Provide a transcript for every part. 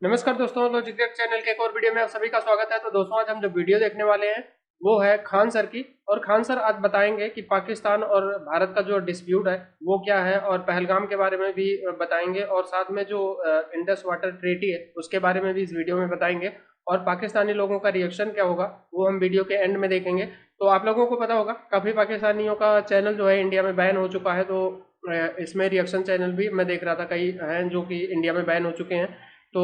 नमस्कार दोस्तों, logic take channel के एक और वीडियो में आप सभी का स्वागत है। तो दोस्तों, आज हम जो वीडियो देखने वाले हैं वो है खान सर की। और खान सर आज बताएंगे कि पाकिस्तान और भारत का जो डिस्प्यूट है वो क्या है, और पहलगाम के बारे में भी बताएंगे, और साथ में जो इंडस वाटर ट्रीटी है उसके बारे में भी इस वीडियो में बताएंगे। और पाकिस्तानी लोगों का रिएक्शन क्या होगा वो हम वीडियो के एंड में देखेंगे। तो आप लोगों को पता होगा काफ़ी पाकिस्तानियों का चैनल जो है इंडिया में बैन हो चुका है। तो इसमें रिएक्शन चैनल भी मैं देख रहा था, कई हैं जो कि इंडिया में बैन हो चुके हैं। तो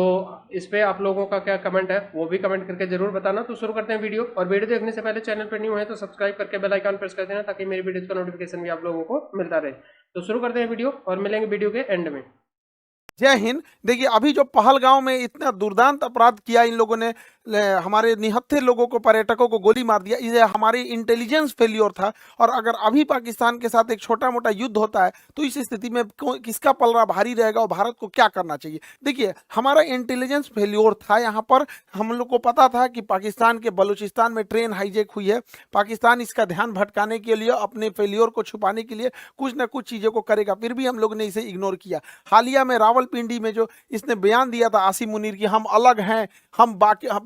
इस पे आप लोगों का क्या कमेंट है वो भी कमेंट करके जरूर बताना। तो शुरू करते हैं वीडियो। और वीडियो देखने से पहले चैनल पर न्यू है तो सब्सक्राइब करके बेल आइकन प्रेस कर देना, ताकि मेरी वीडियोस का नोटिफिकेशन भी आप लोगों को मिलता रहे। तो शुरू करते हैं वीडियो और मिलेंगे वीडियो के एंड में। जय हिंद। देखिए, अभी जो पहलगांव में इतना दुर्दांत अपराध किया इन लोगों ने, हमारे निहत्थे लोगों को, पर्यटकों को गोली मार दिया, ये हमारी इंटेलिजेंस फेल्योर था। और अगर अभी पाकिस्तान के साथ एक छोटा मोटा युद्ध होता है तो इस स्थिति में किसका पलड़ा भारी रहेगा और भारत को क्या करना चाहिए। देखिए, हमारा इंटेलिजेंस फेल्योर था यहाँ पर। हम लोग को पता था कि पाकिस्तान के बलूचिस्तान में ट्रेन हाईजैक हुई है। पाकिस्तान इसका ध्यान भटकाने के लिए, अपने फेल्योर को छुपाने के लिए कुछ ना कुछ चीज़ों को करेगा, फिर भी हम लोग ने इसे इग्नोर किया। हालिया में रावलपिंडी में जो इसने बयान दिया था आसिम मुनीर की, हम अलग हैं, हम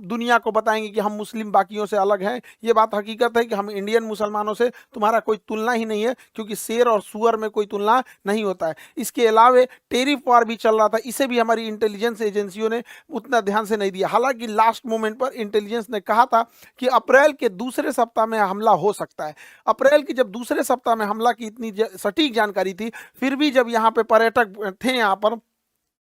दुनिया को बताएंगे कि हम मुस्लिम बाकियों से अलग हैं। ये बात हकीकत है कि हम इंडियन मुसलमानों से तुम्हारा कोई तुलना ही नहीं है, क्योंकि शेर और सुअर में कोई तुलना नहीं होता है। इसके अलावा टेरिफ वार भी चल रहा था, इसे भी हमारी इंटेलिजेंस एजेंसियों ने उतना ध्यान से नहीं दिया। हालांकि लास्ट मोमेंट पर इंटेलिजेंस ने कहा था कि अप्रैल के दूसरे सप्ताह में हमला हो सकता है। अप्रैल के जब दूसरे सप्ताह में हमला की इतनी सटीक जानकारी थी, फिर भी जब यहाँ पे पर्यटक थे, यहाँ पर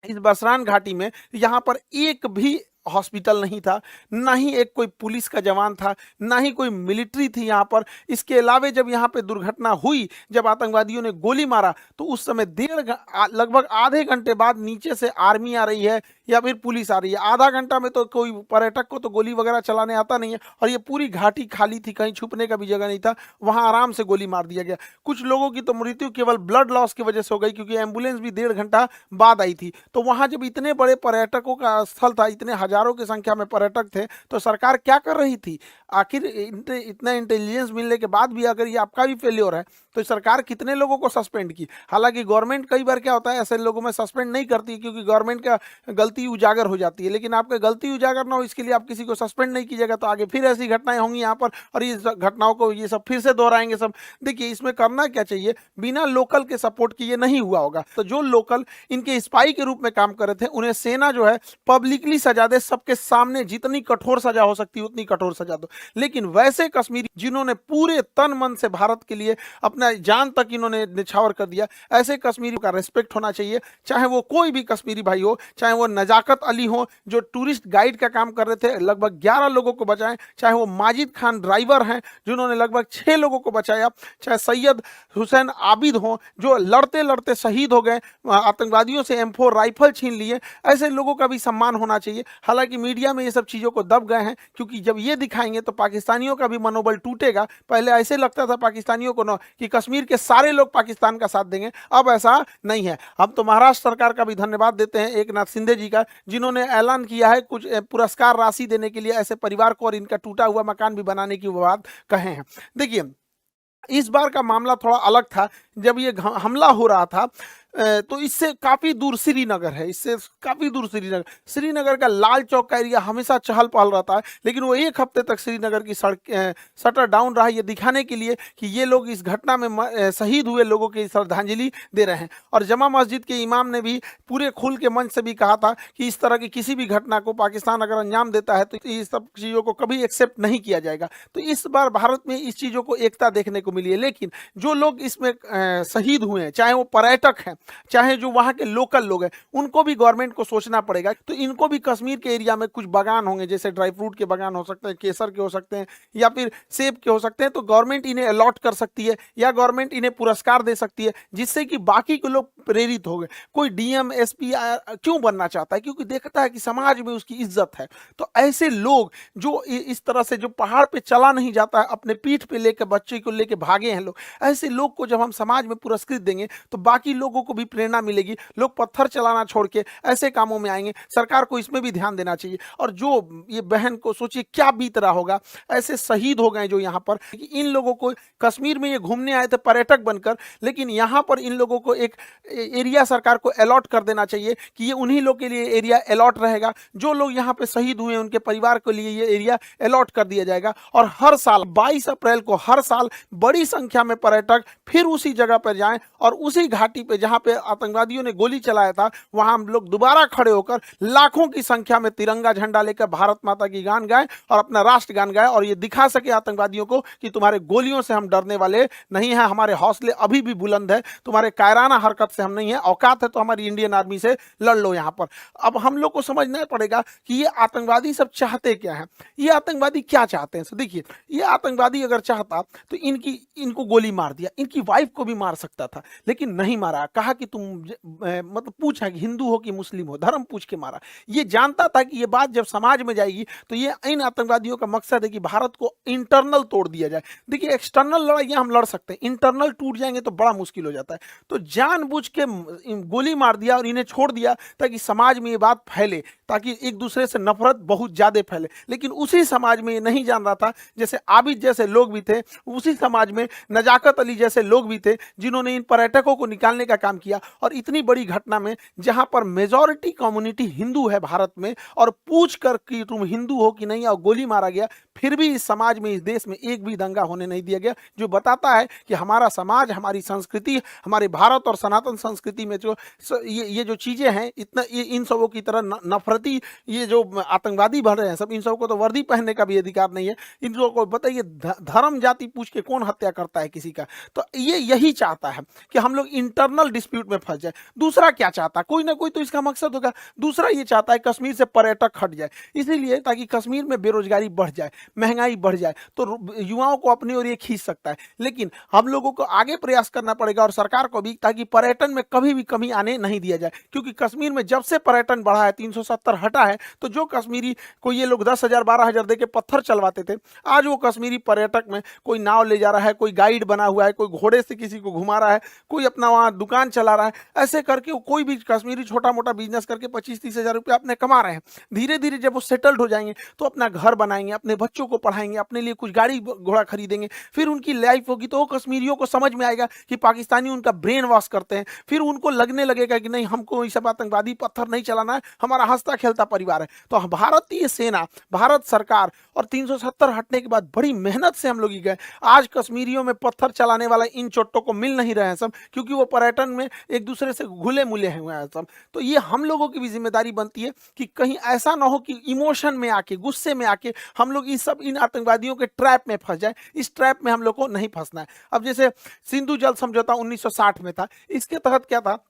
इस बसरान घाटी में, यहाँ पर एक भी हॉस्पिटल नहीं था, ना ही एक कोई पुलिस का जवान था, ना ही कोई मिलिट्री थी यहाँ पर। इसके अलावे जब यहाँ पे दुर्घटना हुई, जब आतंकवादियों ने गोली मारा, तो उस समय लगभग आधे घंटे बाद नीचे से आर्मी आ रही है या फिर पुलिस आ रही है। आधा घंटा में तो कोई पर्यटक को तो गोली वगैरह चलाने आता नहीं है। और ये पूरी घाटी खाली थी, कहीं छुपने का भी जगह नहीं था, वहां आराम से गोली मार दिया गया। कुछ लोगों की तो मृत्यु केवल ब्लड लॉस की वजह से हो गई, क्योंकि एम्बुलेंस भी 1.5 घंटा बाद आई थी। तो वहां जब इतने बड़े पर्यटकों का स्थल था, इतने हजारों की संख्या में पर्यटक थे, तो सरकार क्या कर रही थी? आखिर इतना इंटेलिजेंस मिलने के बाद भी अगर ये आपका भी फेल्योर है, तो सरकार कितने लोगों को सस्पेंड की? हालांकि गवर्नमेंट कई बार क्या होता है, ऐसे लोगों में सस्पेंड नहीं करती, क्योंकि गवर्नमेंट का गलती उजागर हो जाती है। लेकिन आपका गलती उजागर ना हो, इसके लिए आप किसी को सस्पेंड नहीं कीजिएगा, तो आगे फिर ऐसी घटनाएं होंगी यहाँ पर, और ये घटनाओं को ये सब फिर से दोहराएंगे सब। देखिए, इसमें करना क्या चाहिए, बिना लोकल के सपोर्ट किए नहीं हुआ होगा। तो जो लोकल इनके स्पाई के रूप में काम कर रहे थे, उन्हें सेना जो है पब्लिकली सजा दे, सबके सामने जितनी कठोर सजा हो सकती है उतनी कठोर सजा दो। लेकिन वैसे कश्मीरी जिन्होंने पूरे तन मन से भारत के लिए अपना जान तक इन्होंने निछावर कर दिया, ऐसे कश्मीरी का रिस्पेक्ट होना चाहिए। चाहे वो कोई भी कश्मीरी भाई हो, चाहे वो नजाकत अली हो जो टूरिस्ट गाइड का काम कर रहे थे, लगभग 11 लोगों को बचाएं, चाहे वो माजिद खान ड्राइवर हैं जिन्होंने लगभग 6 लोगों को बचाया, चाहे सैयद हुसैन आबिद हो जो लड़ते लड़ते शहीद हो गए, आतंकवादियों से M4 राइफल छीन लिए, ऐसे लोगों का भी सम्मान होना चाहिए। हालांकि मीडिया में ये सब चीज़ों को दब गए हैं, क्योंकि जब ये दिखाएंगे तो पाकिस्तानियों का भी मनोबल टूटेगा। पहले ऐसे लगता था पाकिस्तानियों को न कि कश्मीर के सारे लोग पाकिस्तान का साथ देंगे, अब ऐसा नहीं है। हम तो महाराष्ट्र सरकार का भी धन्यवाद देते हैं, एक नाथ शिंदे जी का, जिन्होंने ऐलान किया है कुछ पुरस्कार राशि देने के लिए ऐसे परिवार को, और इनका टूटा हुआ मकान भी बनाने की बात कहे हैं। देखिए, इस बार का मामला थोड़ा अलग था। जब ये हमला हो रहा था, तो इससे काफ़ी दूर श्रीनगर है, इससे काफ़ी दूर श्रीनगर। श्रीनगर का लाल चौक का एरिया हमेशा चहल पहल रहता है, लेकिन वो एक हफ्ते तक श्रीनगर की सड़क शटर डाउन रहा, ये दिखाने के लिए कि ये लोग इस घटना में शहीद हुए लोगों की श्रद्धांजलि दे रहे हैं। और जमा मस्जिद के इमाम ने भी पूरे खुल के मंच से भी कहा था कि इस तरह की किसी भी घटना को पाकिस्तान अगर अंजाम देता है तो इस सब चीज़ों को कभी एक्सेप्ट नहीं किया जाएगा। तो इस बार भारत में इस चीज़ों को एकता देखने को मिली है। लेकिन जो लोग इसमें शहीद हुए हैं, चाहे वो पर्यटक हैं, चाहे जो वहाँ के लोकल लोग हैं, उनको भी गवर्नमेंट को सोचना पड़ेगा। तो इनको भी कश्मीर के एरिया में कुछ बागान होंगे, जैसे ड्राई फ्रूट के बागान हो सकते हैं, केसर के हो सकते हैं, या फिर सेब के हो सकते हैं, तो गवर्नमेंट इन्हें अलॉट कर सकती है, या गवर्नमेंट इन्हें पुरस्कार दे सकती है, जिससे कि बाकी के लोग प्रेरित हो गए। कोई DM SP क्यों बनना चाहता है? क्योंकि देखता है कि समाज में उसकी इज्जत है। तो ऐसे लोग जो इस तरह से, जो पहाड़ पे चला नहीं जाता है, अपने पीठ पे लेकर बच्चे को लेकर भागे हैं लोग, ऐसे लोग को जब हम समाज में पुरस्कृत देंगे तो बाकी लोगों को को भी प्रेरणा मिलेगी, लोग पत्थर चलाना छोड़ के ऐसे कामों में आएंगे। सरकार को इसमें भी ध्यान देना चाहिए। और जो ये बहन को सोचिए क्या बीत रहा होगा, ऐसे शहीद हो गए जो यहाँ पर, कि इन लोगों को कश्मीर में ये घूमने आए थे पर्यटक बनकर, लेकिन यहाँ पर इन लोगों को एक एरिया सरकार को अलॉट कर देना चाहिए कि ये उन्हीं लोग के लिए एरिया अलॉट रहेगा। जो लोग यहाँ पे शहीद हुए उनके परिवार के लिए ये एरिया अलॉट कर दिया जाएगा। और हर साल 22 अप्रैल को हर साल बड़ी संख्या में पर्यटक फिर उसी जगह पर जाएं और उसी घाटी पे जहां पे आतंकवादियों ने गोली चलाया था वहां हम लोग दोबारा खड़े होकर लाखों की संख्या में तिरंगा झंडा लेकर भारत माता की गान गाएं और अपना राष्ट्र गान गाएं और ये दिखा सके आतंकवादियों को कि तुम्हारे गोलियों से हम डरने वाले नहीं हैं, हमारे हौसले अभी भी बुलंद है, तुम्हारे कायराना हरकत से हम नहीं है, औकात है तो हमारी इंडियन आर्मी से लड़ लो यहाँ पर। अब हम लोग को समझना पड़ेगा कि ये आतंकवादी सब चाहते क्या है, ये आतंकवादी क्या चाहते हैं। देखिए, ये आतंकवादी अगर चाहता तो इनको गोली मार दिया, इनकी वाइफ को भी मार सकता था, लेकिन नहीं मारा। कहा कि तुम मतलब पूछा कि हिंदू हो कि मुस्लिम हो, धर्म पूछ के मारा। ये जानता था कि ये बात जब समाज में जाएगी तो ये इन आतंकवादियों का मकसद है कि भारत को इंटरनल तोड़ दिया जाए। देखिए, एक्सटर्नल लड़ाइयां हम लड़ सकते हैं, इंटरनल टूट जाएंगे तो बड़ा मुश्किल हो जाता है। तो जानबूझ के गोली मार दिया और इन्हें छोड़ दिया ताकि समाज में ये बात फैले, ताकि एक दूसरे से नफरत बहुत ज्यादा फैले। लेकिन उसी समाज में ये नहीं जान रहा था, जैसे आबिद जैसे लोग भी थे, उसी समाज में नजाकत अली जैसे लोग भी थे जिन्होंने इन पर्यटकों को निकालने का काम किया। और इतनी बड़ी घटना में जहां पर मेजॉरिटी कम्युनिटी हिंदू है भारत में, और पूछ कर कि तुम हिंदू हो कि नहीं, और गोली मारा गया, फिर भी इस समाज में, इस देश में एक भी दंगा होने नहीं दिया गया, जो बताता है कि हमारा समाज, हमारी संस्कृति, हमारे भारत और सनातन संस्कृति में जो ये जो चीजें हैं, इतना इन सबों की तरह नफरती ये जो आतंकवादी बन रहे हैं सब, इन सबको तो वर्दी पहनने का भी अधिकार नहीं है। इन लोगों को बताइए, धर्म जाति पूछ के कौन हत्या करता है किसी का? तो ये यही चाहता है कि हम लोग इंटरनल डिस्प्यूट में फंस जाए। दूसरा क्या चाहता है? कोई ना कोई तो इसका मकसद होगा। दूसरा ये चाहता है कश्मीर से पर्यटक हट जाए, इसीलिए ताकि कश्मीर में बेरोजगारी बढ़ जाए, महंगाई बढ़ जाए, तो युवाओं को अपनी ओर ये खींच सकता है। लेकिन हम लोगों को आगे प्रयास करना पड़ेगा और सरकार को भी, ताकि पर्यटन में कभी भी कमी आने नहीं दिया जाए। क्योंकि कश्मीर में जब से पर्यटन बढ़ा है, 370 हटा है, तो जो कश्मीरी को ये लोग 10,000 12,000 देके पत्थर चलवाते थे, आज वो कश्मीरी पर्यटक में कोई नाव ले जा रहा है, कोई गाइड बना हुआ है, कोई घोड़े से किसी को घुमा रहा है, कोई अपना वहां दुकान चला रहा है। ऐसे करके कोई भी कश्मीरी छोटा मोटा बिजनेस करके 25-30 हजार रुपया अपने कमा रहे हैं। धीरे धीरे जब वो सेटल्ड हो जाएंगे तो अपना घर बनाएंगे, अपने बच्चों को पढ़ाएंगे, अपने लिए कुछ गाड़ी घोड़ा खरीदेंगे, फिर उनकी लाइफ होगी। तो वो कश्मीरियों को समझ में आएगा कि पाकिस्तानी उनका ब्रेन वॉश करते हैं, फिर उनको लगने लगेगा कि नहीं, हमको ये सब आतंकवादी पत्थर नहीं चलाना है, हमारा हंसता खेलता परिवार है। तो भारतीय सेना, भारत सरकार और 370 हटने के बाद बड़ी मेहनत से हम लोग गए। आज कश्मीरियों में पत्थर चलाने वाला इन चोट्टों को मिल नहीं रहे हैं सब, क्योंकि वो पर्यटन में एक दूसरे से घुले मुले हुए हैं सब। तो ये हम लोगों की भी जिम्मेदारी बनती है कि कहीं ऐसा ना हो कि इमोशन में आके, गुस्से में आके हम लोग इन आतंकवादियों के ट्रैप में फंस जाए। इस ट्रैप में हम लोग को नहीं फंसना है। अब जैसे सिंधु जल समझौता 1960 में था, इसके तहत क्या था,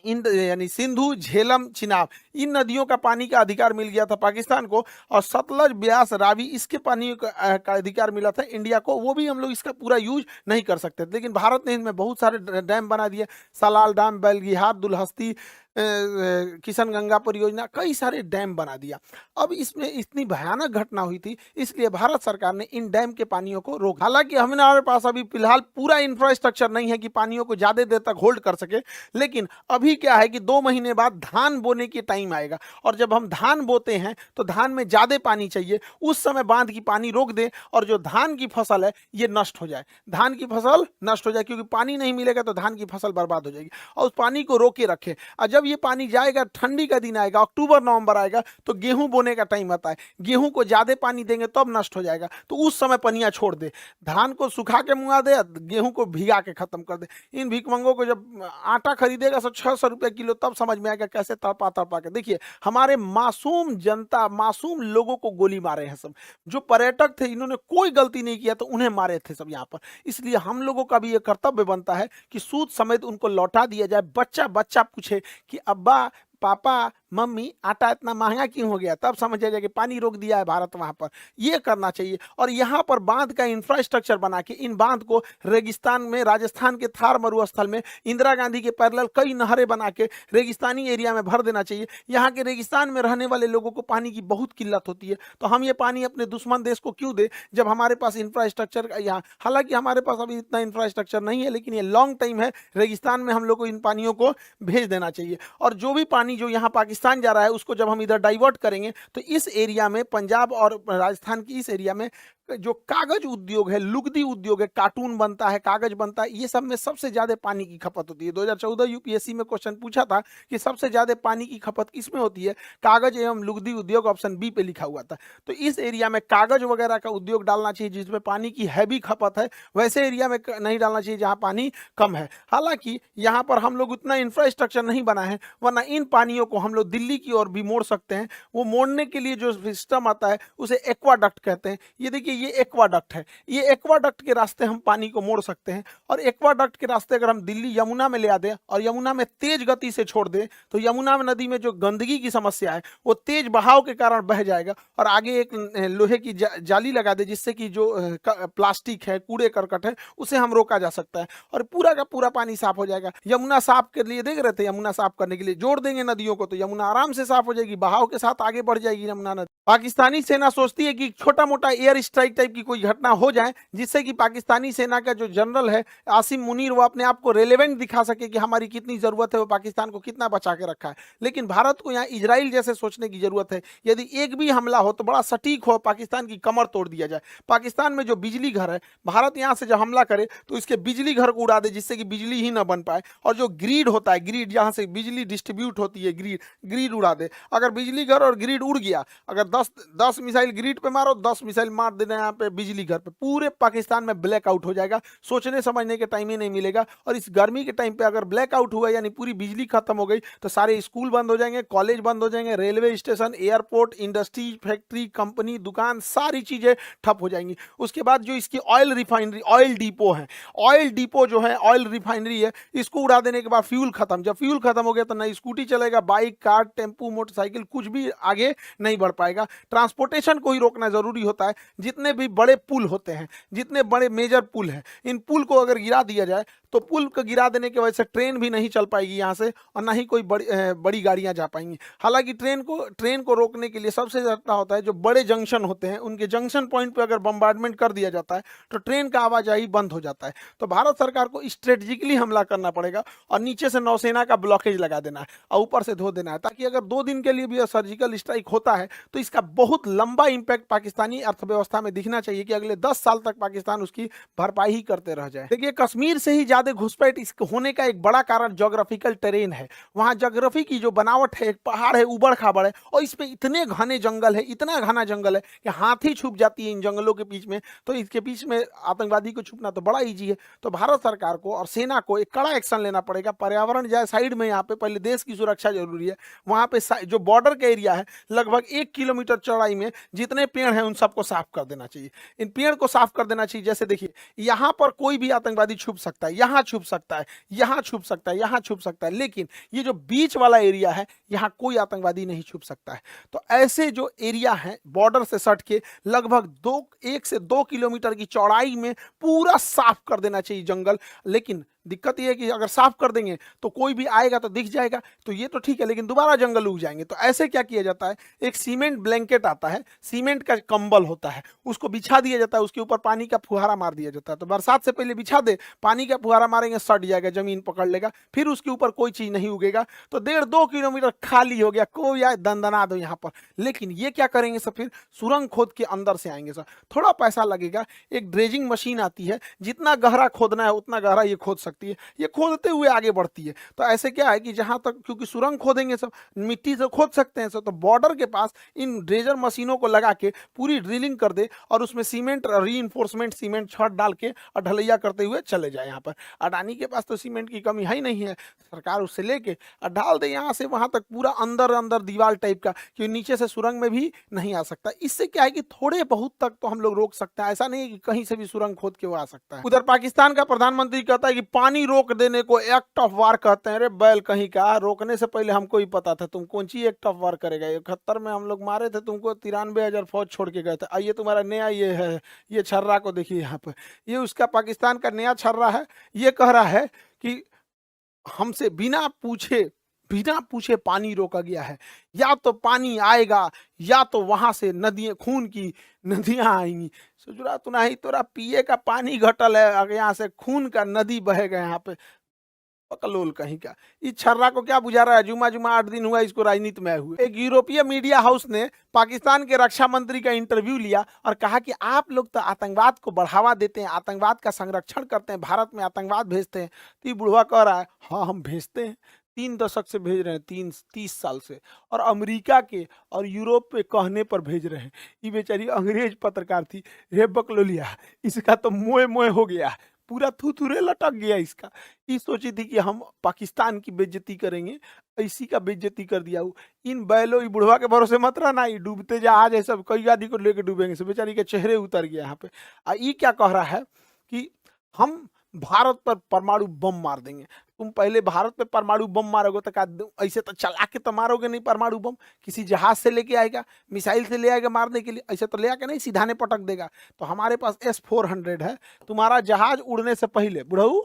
यानी सिंधु, झेलम, चिनाब, इन नदियों का पानी का अधिकार मिल गया था पाकिस्तान को, और सतलज, ब्यास, रावी, इसके पानी का अधिकार मिला था इंडिया को। वो भी हम लोग इसका पूरा यूज नहीं कर सकते, लेकिन भारत ने इनमें बहुत सारे डैम बना दिए, सलाल डैम, बेलगिहार, दुलहस्ती, किशनगंगा परियोजना, कई सारे डैम बना दिया। अब इसमें इतनी भयानक घटना हुई थी, इसलिए भारत सरकार ने इन डैम के पानियों को रोक। हालांकि हमारे पास अभी फिलहाल पूरा इंफ्रास्ट्रक्चर नहीं है कि पानियों को ज्यादा देर तक होल्ड कर सके, लेकिन अभी क्या है कि 2 महीने बाद धान बोने की टाइम आएगा, और जब हम धान बोते हैं तो धान में ज्यादा पानी चाहिए, उस समय बांध की पानी रोक दें और जो धान की फसल है ये नष्ट हो जाए, धान की फसल नष्ट हो जाए, क्योंकि पानी नहीं मिलेगा तो धान की फसल बर्बाद हो जाएगी। और उस पानी को रोके रखें, और जब ये पानी जाएगा, ठंडी का दिन आएगा, अक्टूबर नवंबर आएगा, तो गेहूं बोने का टाइम आता है, गेहूं को ज्यादा पानी देंगे तब नष्ट हो जाएगा, तो उस समय पनिया छोड़ दे, धान को सुखा के मुआ दे, गेहूं को भिगा के खत्म कर दे। इन भिकमंगों को जब आटा खरीदेगा 600 रुपए किलो, तब समझ में आएगा कैसे तड़पा तड़पा के। देखिए, हमारे मासूम जनता, मासूम लोगों को गोली मारे हैं सब, जो पर्यटक थे इन्होंने कोई गलती नहीं किया तो उन्हें मारे थे सब यहाँ पर। इसलिए हम लोगों का भी ये कर्तव्य बनता है कि सूद समेत उनको लौटा दिया जाए। बच्चा बच्चा पूछे कि अब्बा पापा मम्मी आटा इतना महंगा क्यों हो गया, तब समझ जाएगा कि पानी रोक दिया है भारत वहां पर। ये करना चाहिए। और यहाँ पर बांध का इंफ्रास्ट्रक्चर बना के इन बांध को रेगिस्तान में, राजस्थान के थार मरुस्थल में इंदिरा गांधी के पैरेलल कई नहरें बना के रेगिस्तानी एरिया में भर देना चाहिए। यहाँ के रेगिस्तान में रहने वाले लोगों को पानी की बहुत किल्लत होती है, तो हम ये पानी अपने दुश्मन देश को क्यों दे जब हमारे पास इंफ्रास्ट्रक्चर यहाँ, हालांकि हमारे पास अभी इतना इंफ्रास्ट्रक्चर नहीं है, लेकिन ये लॉन्ग टाइम है, रेगिस्तान में हम लोग को इन पानियों को भेज देना चाहिए। और जो भी पानी जो यहाँ पाकिस्तान जा रहा है उसको जब हम इधर डाइवर्ट करेंगे तो इस एरिया में, पंजाब और राजस्थान की इस एरिया में जो कागज उद्योग है, लुगदी उद्योग है, कार्टून बनता है, कागज बनता है, ये सब में सबसे ज्यादा पानी की खपत होती है। 2014 यूपीएससी में क्वेश्चन पूछा था कि सबसे ज्यादा पानी की खपत किसमें होती है, कागज एवं लुगदी उद्योग, ऑप्शन बी पे लिखा हुआ था। तो इस एरिया में कागज वगैरह का उद्योग डालना चाहिए जिसमें पानी की हैवी खपत है, वैसे एरिया में नहीं डालना चाहिए जहां पानी कम है। हालांकि यहाँ पर हम लोग उतना इंफ्रास्ट्रक्चर नहीं बना है, वरना इन पानियों को हम लोग दिल्ली की ओर भी मोड़ सकते हैं। वो मोड़ने के लिए जो सिस्टम आता है उसे एक्वाडक्ट कहते हैं। ये देखिए, ये एक्वाडक्ट है, ये एक्वाडक्ट के रास्ते हम पानी को मोड़ सकते हैं। और एक्वाडक्ट के रास्ते अगर हम दिल्ली यमुना में ले आ दें और यमुना में तेज गति से छोड़ दें तो यमुना नदी में जो गंदगी की समस्या है वो तेज बहाव के कारण बह जाएगा और आगे एक लोहे की जाली लगा दे जिससे कि जो प्लास्टिक है, कूड़े करकट है, उसे हम रोका जा सकता है और पूरा का पूरा पानी साफ हो जाएगा। यमुना साफ के लिए देख रहे थे, यमुना साफ करने के लिए जोड़ देंगे नदियों को तो यमुना आराम से साफ हो जाएगी, बहाव के साथ आगे बढ़ जाएगी यमुना नदी। पाकिस्तानी सेना सोचती है कि छोटा मोटा एयर स्ट्राइक टाइप की कोई घटना हो जाए जिससे कि पाकिस्तानी सेना का जो जनरल है आसिम मुनीर वो अपने आप को रेलेवेंट दिखा सके कि हमारी कितनी जरूरत है, वो पाकिस्तान को कितना बचा के रखा है। लेकिन भारत को यहाँ इजराइल जैसे सोचने की जरूरत है। यदि एक भी हमला हो तो बड़ा सटीक हो, पाकिस्तान की कमर तोड़ दिया जाए। पाकिस्तान में जो बिजली घर है, भारत यहाँ से जब हमला करे तो इसके बिजली घर को उड़ा दे जिससे कि बिजली ही ना बन पाए। और जो ग्रिड होता है, ग्रिड जहाँ से बिजली डिस्ट्रीब्यूट होती है, ग्रिड उड़ा दे। अगर बिजली घर और ग्रिड उड़ गया, अगर 10 मिसाइल ग्रिड पे मारो, 10 मिसाइल मार देना यहाँ पे बिजली घर पे, पूरे पाकिस्तान में ब्लैकआउट हो जाएगा, सोचने समझने के टाइम ही नहीं मिलेगा। और इस गर्मी के टाइम पे अगर ब्लैकआउट हुआ यानी पूरी बिजली खत्म हो गई तो सारे स्कूल बंद हो जाएंगे, कॉलेज बंद हो जाएंगे, railway station, airport, industry, factory, company, दुकान, सारी चीजें ठप हो जाएंगी। उसके बाद जो इसकी ऑयल रिफाइनरी, ऑयल डिपो है, ऑयल डिपो जो है, ऑयल रिफाइनरी है, इसको उड़ा देने के बाद फ्यूल खत्म। जब फ्यूल खत्म हो गया तो ना स्कूटी चलेगा, बाइक, कार, टेम्पू, मोटरसाइकिल कुछ भी आगे नहीं बढ़ पाएगा। ट्रांसपोर्टेशन को ही रोकना जरूरी होता है। जितने भी बड़े पुल होते हैं, जितने बड़े मेजर पुल हैं, इन पुल को अगर गिरा दिया जाए तो पुल को गिरा देने की वजह से ट्रेन भी नहीं चल पाएगी यहाँ से और ना ही कोई बड़ी गाड़ियाँ जा पाएंगी। हालांकि ट्रेन को रोकने के लिए सबसे ज़्यादा होता है जो बड़े जंक्शन होते हैं, उनके जंक्शन पॉइंट पे अगर बम्बार्डमेंट कर दिया जाता है तो ट्रेन का आवाजाही बंद हो जाता है। तो भारत सरकार को स्ट्रेटेजिकली हमला करना पड़ेगा और नीचे से नौसेना का ब्लॉकेज लगा देना है और ऊपर से धो देना है, ताकि अगर 2 दिन के लिए भी सर्जिकल स्ट्राइक होता है तो इसका बहुत लंबा इंपैक्ट पाकिस्तानी अर्थव्यवस्था में दिखना चाहिए कि अगले 10 साल तक पाकिस्तान उसकी भरपाई ही करते रह जाए। देखिए, कश्मीर से ही ज्यादा घुसपैठ होने का एक बड़ा कारण ज्योग्राफिकल टेरेन है। वहां ज्योग्राफी की जो बनावट है, एक पहाड़ है, उबड़ खाबड़ है और इसमें इतने घने जंगल है, इतना घना जंगल है कि हाथी छुप जाती है इन जंगलों के बीच में। तो इसके बीच में आतंकवादी को छुपना तो बड़ा ईजी है। तो भारत सरकार को और सेना को एक कड़ा एक्शन लेना पड़ेगा। पर्यावरण जाए साइड में, यहाँ पे पहले देश की सुरक्षा जरूरी है। वहां पे जो बॉर्डर का एरिया है, लगभग 1 किलोमीटर चौड़ाई में जितने पेड़ हैं उन सबको साफ कर देना चाहिए। इन पेड़ को साफ कर देना चाहिए। जैसे देखिए, यहाँ पर कोई भी आतंकवादी छुप सकता है, यहाँ छुप सकता है, यहाँ छुप सकता है, यहाँ छुप सकता है, लेकिन ये जो बीच वाला एरिया है यहाँ कोई आतंकवादी नहीं छुप सकता है। तो ऐसे जो एरिया है बॉर्डर से सट के लगभग 1 से 2 किलोमीटर की चौड़ाई में पूरा साफ कर देना चाहिए जंगल। लेकिन दिक्कत ये है कि अगर साफ कर देंगे तो कोई भी आएगा तो दिख जाएगा, तो ये तो ठीक है, लेकिन दोबारा जंगल उग जाएंगे। तो ऐसे क्या किया जाता है, एक सीमेंट ब्लैंकेट आता है, सीमेंट का कंबल होता है, उसको बिछा दिया जाता है, उसके ऊपर पानी का फुहारा मार दिया जाता है। तो बरसात से पहले बिछा दे, पानी का फुहारा मारेंगे, सट जाएगा, जमीन पकड़ लेगा, फिर उसके ऊपर कोई चीज नहीं उगेगा। तो 1.5-2 किलोमीटर खाली हो गया, कोई आए दंदना दो यहाँ पर। लेकिन ये क्या करेंगे सर, फिर सुरंग खोद के अंदर से आएंगे सर, थोड़ा पैसा लगेगा। एक ड्रेजिंग मशीन आती है, जितना गहरा खोदना है उतना गहरा ये खोद सकती है, ये खोदते हुए आगे बढ़ती है। तो ऐसे क्या है कि जहां तक, क्योंकि सुरंग खोदेंगे सब, मिट्टी से खोद सकते हैं सब, तो बॉर्डर के पास इन ड्रेजर मशीनों को लगा के पूरी ड्रिलिंग कर दे और उसमें सीमेंट, रीइंफोर्समेंट सीमेंट छत डाल के और ढलैया करते हुए चले जाए। यहाँ पर अडानी के पास तो सीमेंट की कमी है ही नहीं है, सरकार उससे लेके और डाल दे यहाँ से वहां तक, पूरा अंदर अंदर दीवार टाइप का, क्योंकि नीचे से सुरंग में भी नहीं आ सकता। इससे क्या है कि थोड़े बहुत तक तो हम लोग रोक सकते हैं, ऐसा नहीं है कि कहीं से भी सुरंग खोद के वो आ सकता है। उधर पाकिस्तान का प्रधानमंत्री कहता है कि पानी रोक देने को एक्ट ऑफ वार कहते हैं। अरे बैल कहीं का, रोकने से पहले हमको ही पता था तुम कौन सी एक्ट ऑफ वार करेगा। 71 में हम लोग मारे थे तुमको, 93,000 फौज छोड़ के गए थे। आइए तुम्हारा नया ये है, ये छर्रा को देखिए यहाँ पे, ये उसका पाकिस्तान का नया छर्रा है। ये कह रहा है कि हमसे बिना पूछे पानी रोका गया है, या तो पानी आएगा या तो वहां से नदियां, खून की नदियां आएंगी। सुजरा तो नहीं, तोरा पिए का पानी घटल है, अगर यहाँ से खून का नदी बहेगा यहाँ पे, पकलोल कहीं का। इस छर्रा को क्या बुझा रहा है, जुमा 8 दिन हुआ इसको राजनीति में आए हुए। एक यूरोपीय मीडिया हाउस ने पाकिस्तान के रक्षा मंत्री का इंटरव्यू लिया और कहा कि आप लोग तो आतंकवाद को बढ़ावा देते हैं, आतंकवाद का संरक्षण करते हैं, भारत में आतंकवाद भेजते हैं। तो ये बुढ़वा कह रहा है हाँ हम भेजते हैं, 3 दशक से भेज रहे हैं, 30 साल से, और अमेरिका के और यूरोप पे कहने पर भेज रहे हैं। ये बेचारी अंग्रेज पत्रकार थी, रे बकलोलिया, इसका तो मोए मोए हो गया, पूरा थुथुरे लटक गया इसका। ये सोची थी कि हम पाकिस्तान की बेइज्जती करेंगे, इसी का बेइज्जती कर दिया। इन बैलों, बुढ़वा के भरोसे मत रहना, ये डूबते जहाज है सब, कई आदमी को लेके डूबेंगे। सब बेचारी के चेहरे उतर गया यहाँ पे। ये क्या कह रहा है कि हम भारत पर परमाणु बम मार देंगे। तुम पहले भारत पे परमाणु बम मारोगे तो क्या ऐसे तो चला के तो मारोगे नहीं परमाणु बम, किसी जहाज से लेके आएगा, मिसाइल से ले आएगा मारने के लिए, ऐसे तो ले आके नहीं सीधा ने पटक देगा। तो हमारे पास S-400 है, तुम्हारा जहाज उड़ने से पहले, बुढ़ऊ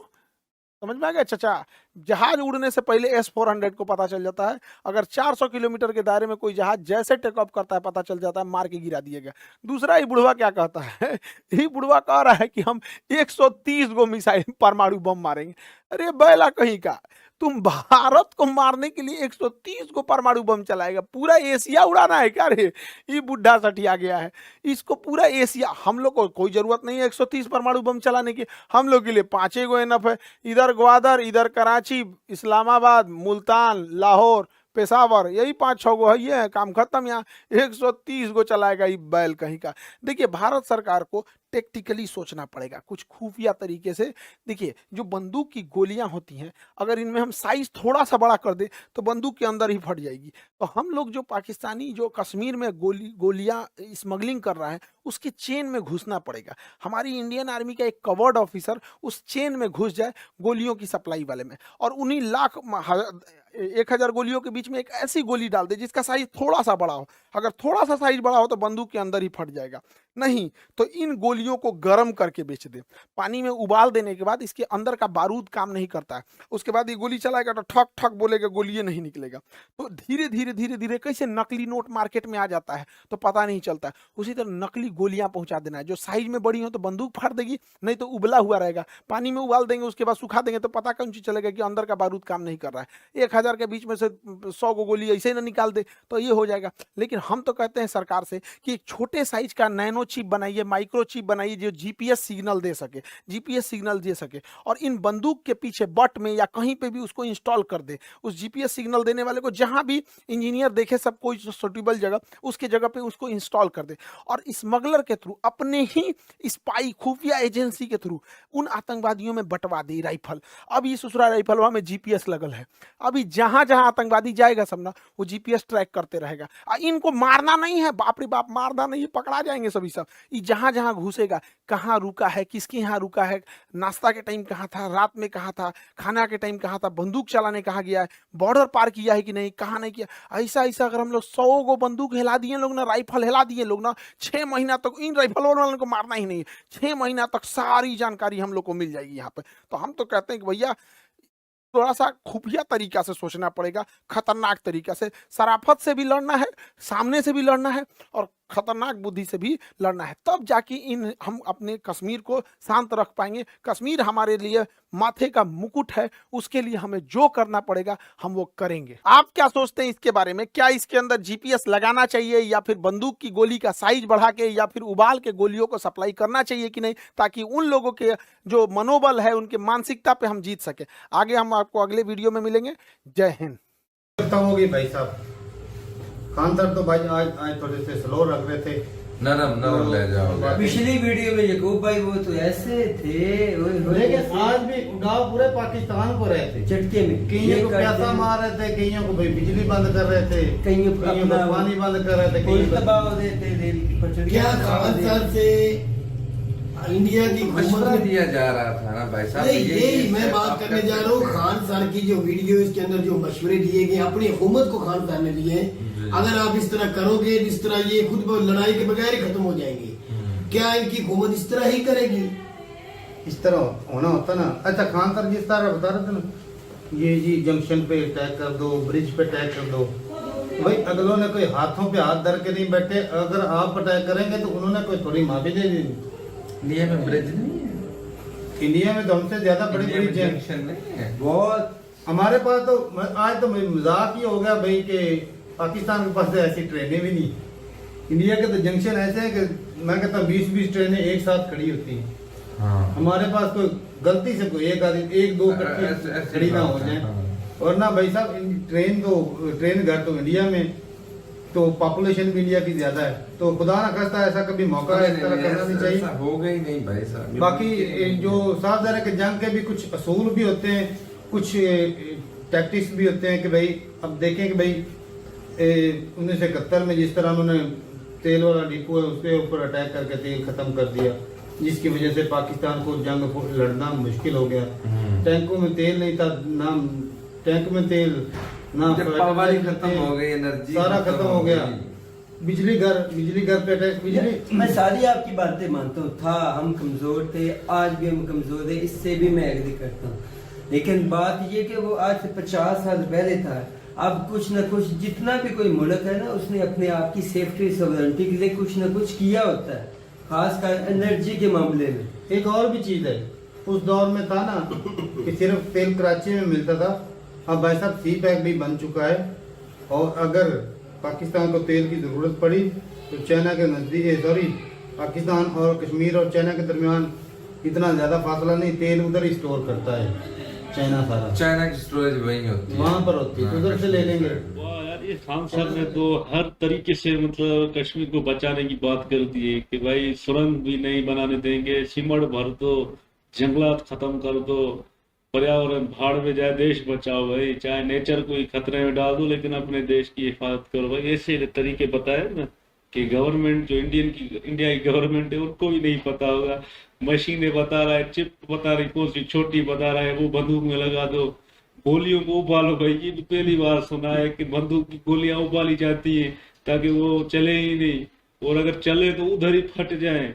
समझ में आ गया चाचा, जहाज उड़ने से पहले S-400 को पता चल जाता है। अगर 400 किलोमीटर के दायरे में कोई जहाज जैसे टेक ऑफ करता है पता चल जाता है, मार के गिरा दिएगा। दूसरा ये बुढ़वा क्या कहता है, ये बुढ़वा कह रहा है कि हम 130 गो मिसाइल परमाणु बम मारेंगे। अरे बैला कहीं का, तुम भारत को मारने के लिए 130 को परमाणु बम चलाएगा, पूरा एशिया उड़ाना है क्या रे? ये बुढ़ा सटिया गया है, इसको पूरा एशिया, हम लोग को कोई जरूरत नहीं है 130 परमाणु बम चलाने की, हम लोग के लिए 5 गो एनफ है। इधर ग्वादर, इधर कराची, इस्लामाबाद, मुल्तान, लाहौर, पेशावर, यही 5-6 गो है, ये है काम खत्म। यहाँ 130 गो चलाएगा ये बैल कहीं का। देखिए भारत सरकार को टेक्टिकली सोचना पड़ेगा, कुछ खुफिया तरीके से। देखिए जो बंदूक की गोलियां होती हैं, अगर इनमें हम साइज थोड़ा सा बड़ा कर दे तो बंदूक के अंदर ही फट जाएगी। तो हम लोग जो पाकिस्तानी जो कश्मीर में गोलियां स्मगलिंग कर रहा है, उसके चेन में घुसना पड़ेगा। हमारी इंडियन आर्मी का एक कवर्ड ऑफिसर उस चेन में घुस जाए गोलियों की सप्लाई वाले में, और उन्हीं 1,000 गोलियों के बीच में एक ऐसी गोली डाल दे जिसका साइज थोड़ा सा बड़ा हो। अगर थोड़ा सा साइज बड़ा हो तो बंदूक के अंदर ही फट जाएगा। नहीं तो इन गोलियों को गर्म करके बेच दे, पानी में उबाल देने के बाद इसके अंदर का बारूद काम नहीं करता है, उसके बाद ये गोली चलाएगा तो ठक ठक बोलेगा, गोली ये नहीं निकलेगा। तो धीरे धीरे कैसे नकली नोट मार्केट में आ जाता है तो पता नहीं चलता है। उसी तरह नकली गोलियां पहुंचा देना है, जो साइज में बड़ी हो तो बंदूक फाड़ देगी, नहीं तो उबला हुआ रहेगा, पानी में उबाल देंगे उसके बाद सुखा देंगे तो पता कौन चीज चलेगा कि अंदर का बारूद काम नहीं कर रहा है। 1,000 के बीच में से 100 गो गोली ऐसे ना निकाल दे तो ये हो जाएगा। लेकिन हम तो कहते हैं सरकार से कि एक छोटे साइज का नैनो चिप बनाइए, माइक्रो चिप बनाइए, जो जीपीएस सिग्नल दे सके, और इन बंदूक के पीछे बट में या कहीं पे भी उसको इंस्टॉल कर दे। उस जीपीएस सिग्नल देने वाले को जहां भी इंजीनियर देखे सब कोई सुटेबल जगह, उसके जगह पे उसको इंस्टॉल कर दे, और स्मगलर के थ्रू, अपने ही स्पाई खुफिया एजेंसी के थ्रू उन आतंकवादियों में बंटवा दे राइफल। अब ये ससुरा राइफलवा में जीपीएस लगल है, अभी जहां जहां आतंकवादी जाएगा सब ना वो जीपीएस ट्रैक करते रहेगा। इनको मारना नहीं है, बाप रे बाप, मारना नहीं है, पकड़ा जाएंगे सभी सब। ये जहां जहां घुसेगा, कहाँ रुका है, किसके यहाँ रुका है, नाश्ता के टाइम कहाँ था, रात में कहाँ था, खाना के टाइम कहाँ था, बंदूक चलाने कहाँ गया है, बॉर्डर पार किया है कि नहीं, कहाँ नहीं किया। ऐसा अगर हम लोग 100 गो बंदूक हिला दिए लोग ना, राइफल हिला दिए लोग ना, 6 महीना तक इन राइफल वालों को मारना ही नहीं है, 6 महीना तक सारी जानकारी हम लोग को मिल जाएगी यहाँ पे। तो हम तो कहते हैं कि भैया थोड़ा सा खुफिया तरीका से सोचना पड़ेगा, खतरनाक तरीका से, शराफत से भी लड़ना है, सामने से भी लड़ना है, और खतरनाक बुद्धि से भी लड़ना है। तब जाके हम अपने कश्मीर को शांत रख पाएंगे। कश्मीर हमारे लिए माथे का मुकुट है, उसके लिए हमें जो करना पड़ेगा हम वो करेंगे। आप क्या सोचते हैं इसके बारे में? क्या इसके अंदर जीपीएस लगाना चाहिए, या फिर बंदूक की गोली का साइज बढ़ा के, या फिर उबाल के गोलियों को सप्लाई करना चाहिए कि नहीं, ताकि उन लोगों के जो मनोबल है, उनके मानसिकता पे हम जीत सके। आगे हम आपको अगले वीडियो में मिलेंगे। जय हिंद। होगी भाई साहब, खान सर तो भाई आज थोड़े से स्लो रख रहे थे, नरम ले जाओगे। पिछली वीडियो में यकूब भाई वो तो ऐसे थे, लेकिन आज भी गाँव पूरे पाकिस्तान को रहे थे झटके में, कईयों को पैसा मार रहे थे, कईयों को भाई बिजली बंद कर रहे थे, कईयों को पानी बंद कर रहे थे, कोई दबाव देते थे। क्या खान सर से इंडिया की मशवरा हुकूमत दिया जा रहा था ना भाई साहब। नहीं, ये यही मैं step बात आप करने कर जा रहा हूँ। खान सर की जो वीडियो इसके अंदर जो मशवरे दिए गए अपनी हुकूमत को खान सर ने दिए हैं, अगर आप इस तरह करोगे, इस तरह ये खुद लड़ाई के बगैर ही खत्म हो जाएंगे। क्या इनकी हुकूमत इस तरह ही करेगी? इस तरह होना होता ना। अच्छा खान सर जिस तरह बता रहे थे ना, ये जी जंक्शन पे अटैक कर दो, ब्रिज पे अटैक कर दो, भाई अगलों ने कोई हाथों पे हाथ धर के नहीं बैठे। अगर आप अटैक करेंगे तो उन्होंने कोई थोड़ी माफी दे दी। इंडिया में ब्रिज नहीं है, इंडिया में तो हमसे ज्यादा बड़ी इंडिया में ब्रिज है जंक्शन नहीं है। बहुत हमारे पास। तो आज तो मजाक ही हो गया भाई कि पाकिस्तान के पास तो ऐसी ट्रेनें भी नहीं। इंडिया के तो जंक्शन ऐसे हैं कि मैं कहता हूँ 20-20 ट्रेनें एक साथ खड़ी होती हैं। हाँ हमारे पास कोई गलती से कोई एक दो ऐसे खड़ी ना हो बात है, जाए। हाँ। और ना भाई साहब ट्रेन घर तो इंडिया में, तो पॉपुलेशन भी इंडिया की ज्यादा है, तो खुदा ना करता ऐसा कभी मौका इस तरह करना नहीं चाहिए। ऐसा होगा ही नहीं भाई साहब। बाकी जो साफ ज़ाहिर है कि जंग के भी कुछ असूल भी होते हैं, कुछ टैक्टिक्स भी होते हैं कि भाई अब देखें कि भाई 1971 में जिस तरह उन्होंने तेल वाला डिपो है उसके ऊपर अटैक करके तेल खत्म कर दिया, जिसकी वजह से पाकिस्तान को जंग लड़ना मुश्किल हो गया। टैंकों में तेल नहीं था, ना टैंक में तेल, ना पावर ही खत्म हो गई, एनर्जी सारा खत्म हो गया। बिजली घर पे अटैक, बिजली। मैं सारी आपकी बातें मानता हूँ, था हम कमजोर थे, आज भी हम कमजोर है, इससे भी मैं एग्री करता हूँ। लेकिन बात ये कि वो आज से 50 साल पहले था। अब कुछ न कुछ जितना भी कोई मुल्क है ना, उसने अपने आप की सेफ्टी सॉवरेनिटी के लिए कुछ न कुछ किया होता है, खासकर एनर्जी के मामले में। एक और भी चीज है, उस दौर में था ना कि सिर्फ तेल कराची में मिलता था। अब भाई साहब सी पैक भी बन चुका है, और अगर पाकिस्तान को तेल की जरूरत पड़ी तो चाइना के नजदीक, सॉरी पाकिस्तान और कश्मीर और चाइना के दरमियान इतना ज्यादा फासला नहीं, तेल उधर ही स्टोर करता है चाइना सारा। चाइना की स्टोरेज वहीं होती है, वहां पर होती है, तो उधर से ले लेंगे। वाह यार, ये खान साहब ने तो हर तरीके से मतलब कश्मीर को बचाने की बात कर दी है कि भाई सुरंग भी नहीं बनाने देंगे, सिमड़ भर दो, जंगलात खत्म कर दो, पर्यावरण भाड़ में जाए, देश बचाओ भाई, चाहे नेचर को ही खतरे में डाल दो लेकिन अपने देश की हिफाजत करो भाई। ऐसे तरीके बताए ना कि गवर्नमेंट जो इंडिया की गवर्नमेंट है उनको भी नहीं पता होगा। मशीनें बता रहा है, चिप बता रही, कौन सी छोटी बता रहा है, वो बंदूक में लगा दो, गोलियों को उबालो भाई। ये तो पहली बार सुना है कि बंदूक की गोलियां उबाली जाती है ताकि वो चले ही नहीं, और अगर चले तो उधर ही फट जाए।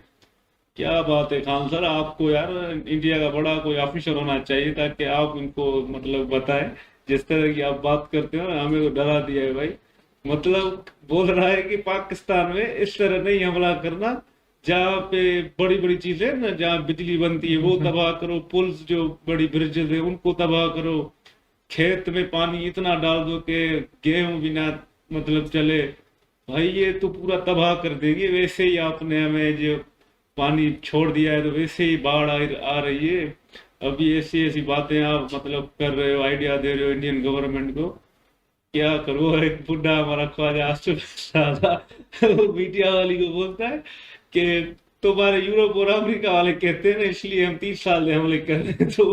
क्या बात है खान सर, आपको यार इंडिया का बड़ा कोई ऑफिसर होना चाहिए ताकि आप इनको मतलब बताएं। जिस तरह की आप बात करते हो ना, हमें तो डरा दिया है भाई। मतलब बोल रहा है कि पाकिस्तान में इस तरह नहीं हमला करना, जहाँ पे बड़ी बड़ी चीजें ना, जहाँ बिजली बनती है वो तबाह करो, पुल्स जो बड़ी ब्रिजेस है उनको तबाह करो, खेत में पानी इतना डाल दो कि गेहूं भी ना मतलब चले भाई, ये तो पूरा तबाह कर देंगे। वैसे ही आपने हमें जो पानी छोड़ दिया है तो वैसे ही बाढ़ आ रही है। अभी ऐसी ऐसी बातें आप मतलब कर रहे हो, आइडिया दे रहे हो इंडियन गवर्नमेंट को। क्या करो, एक बुढ़ा हमारा ख्वाजा आसिफ मीडिया वाली को बोलता है कि तुम्हारे यूरोप और अमेरिका वाले कहते हैं ना इसलिए हम 30 साल से हमले कर रहे हैं, तो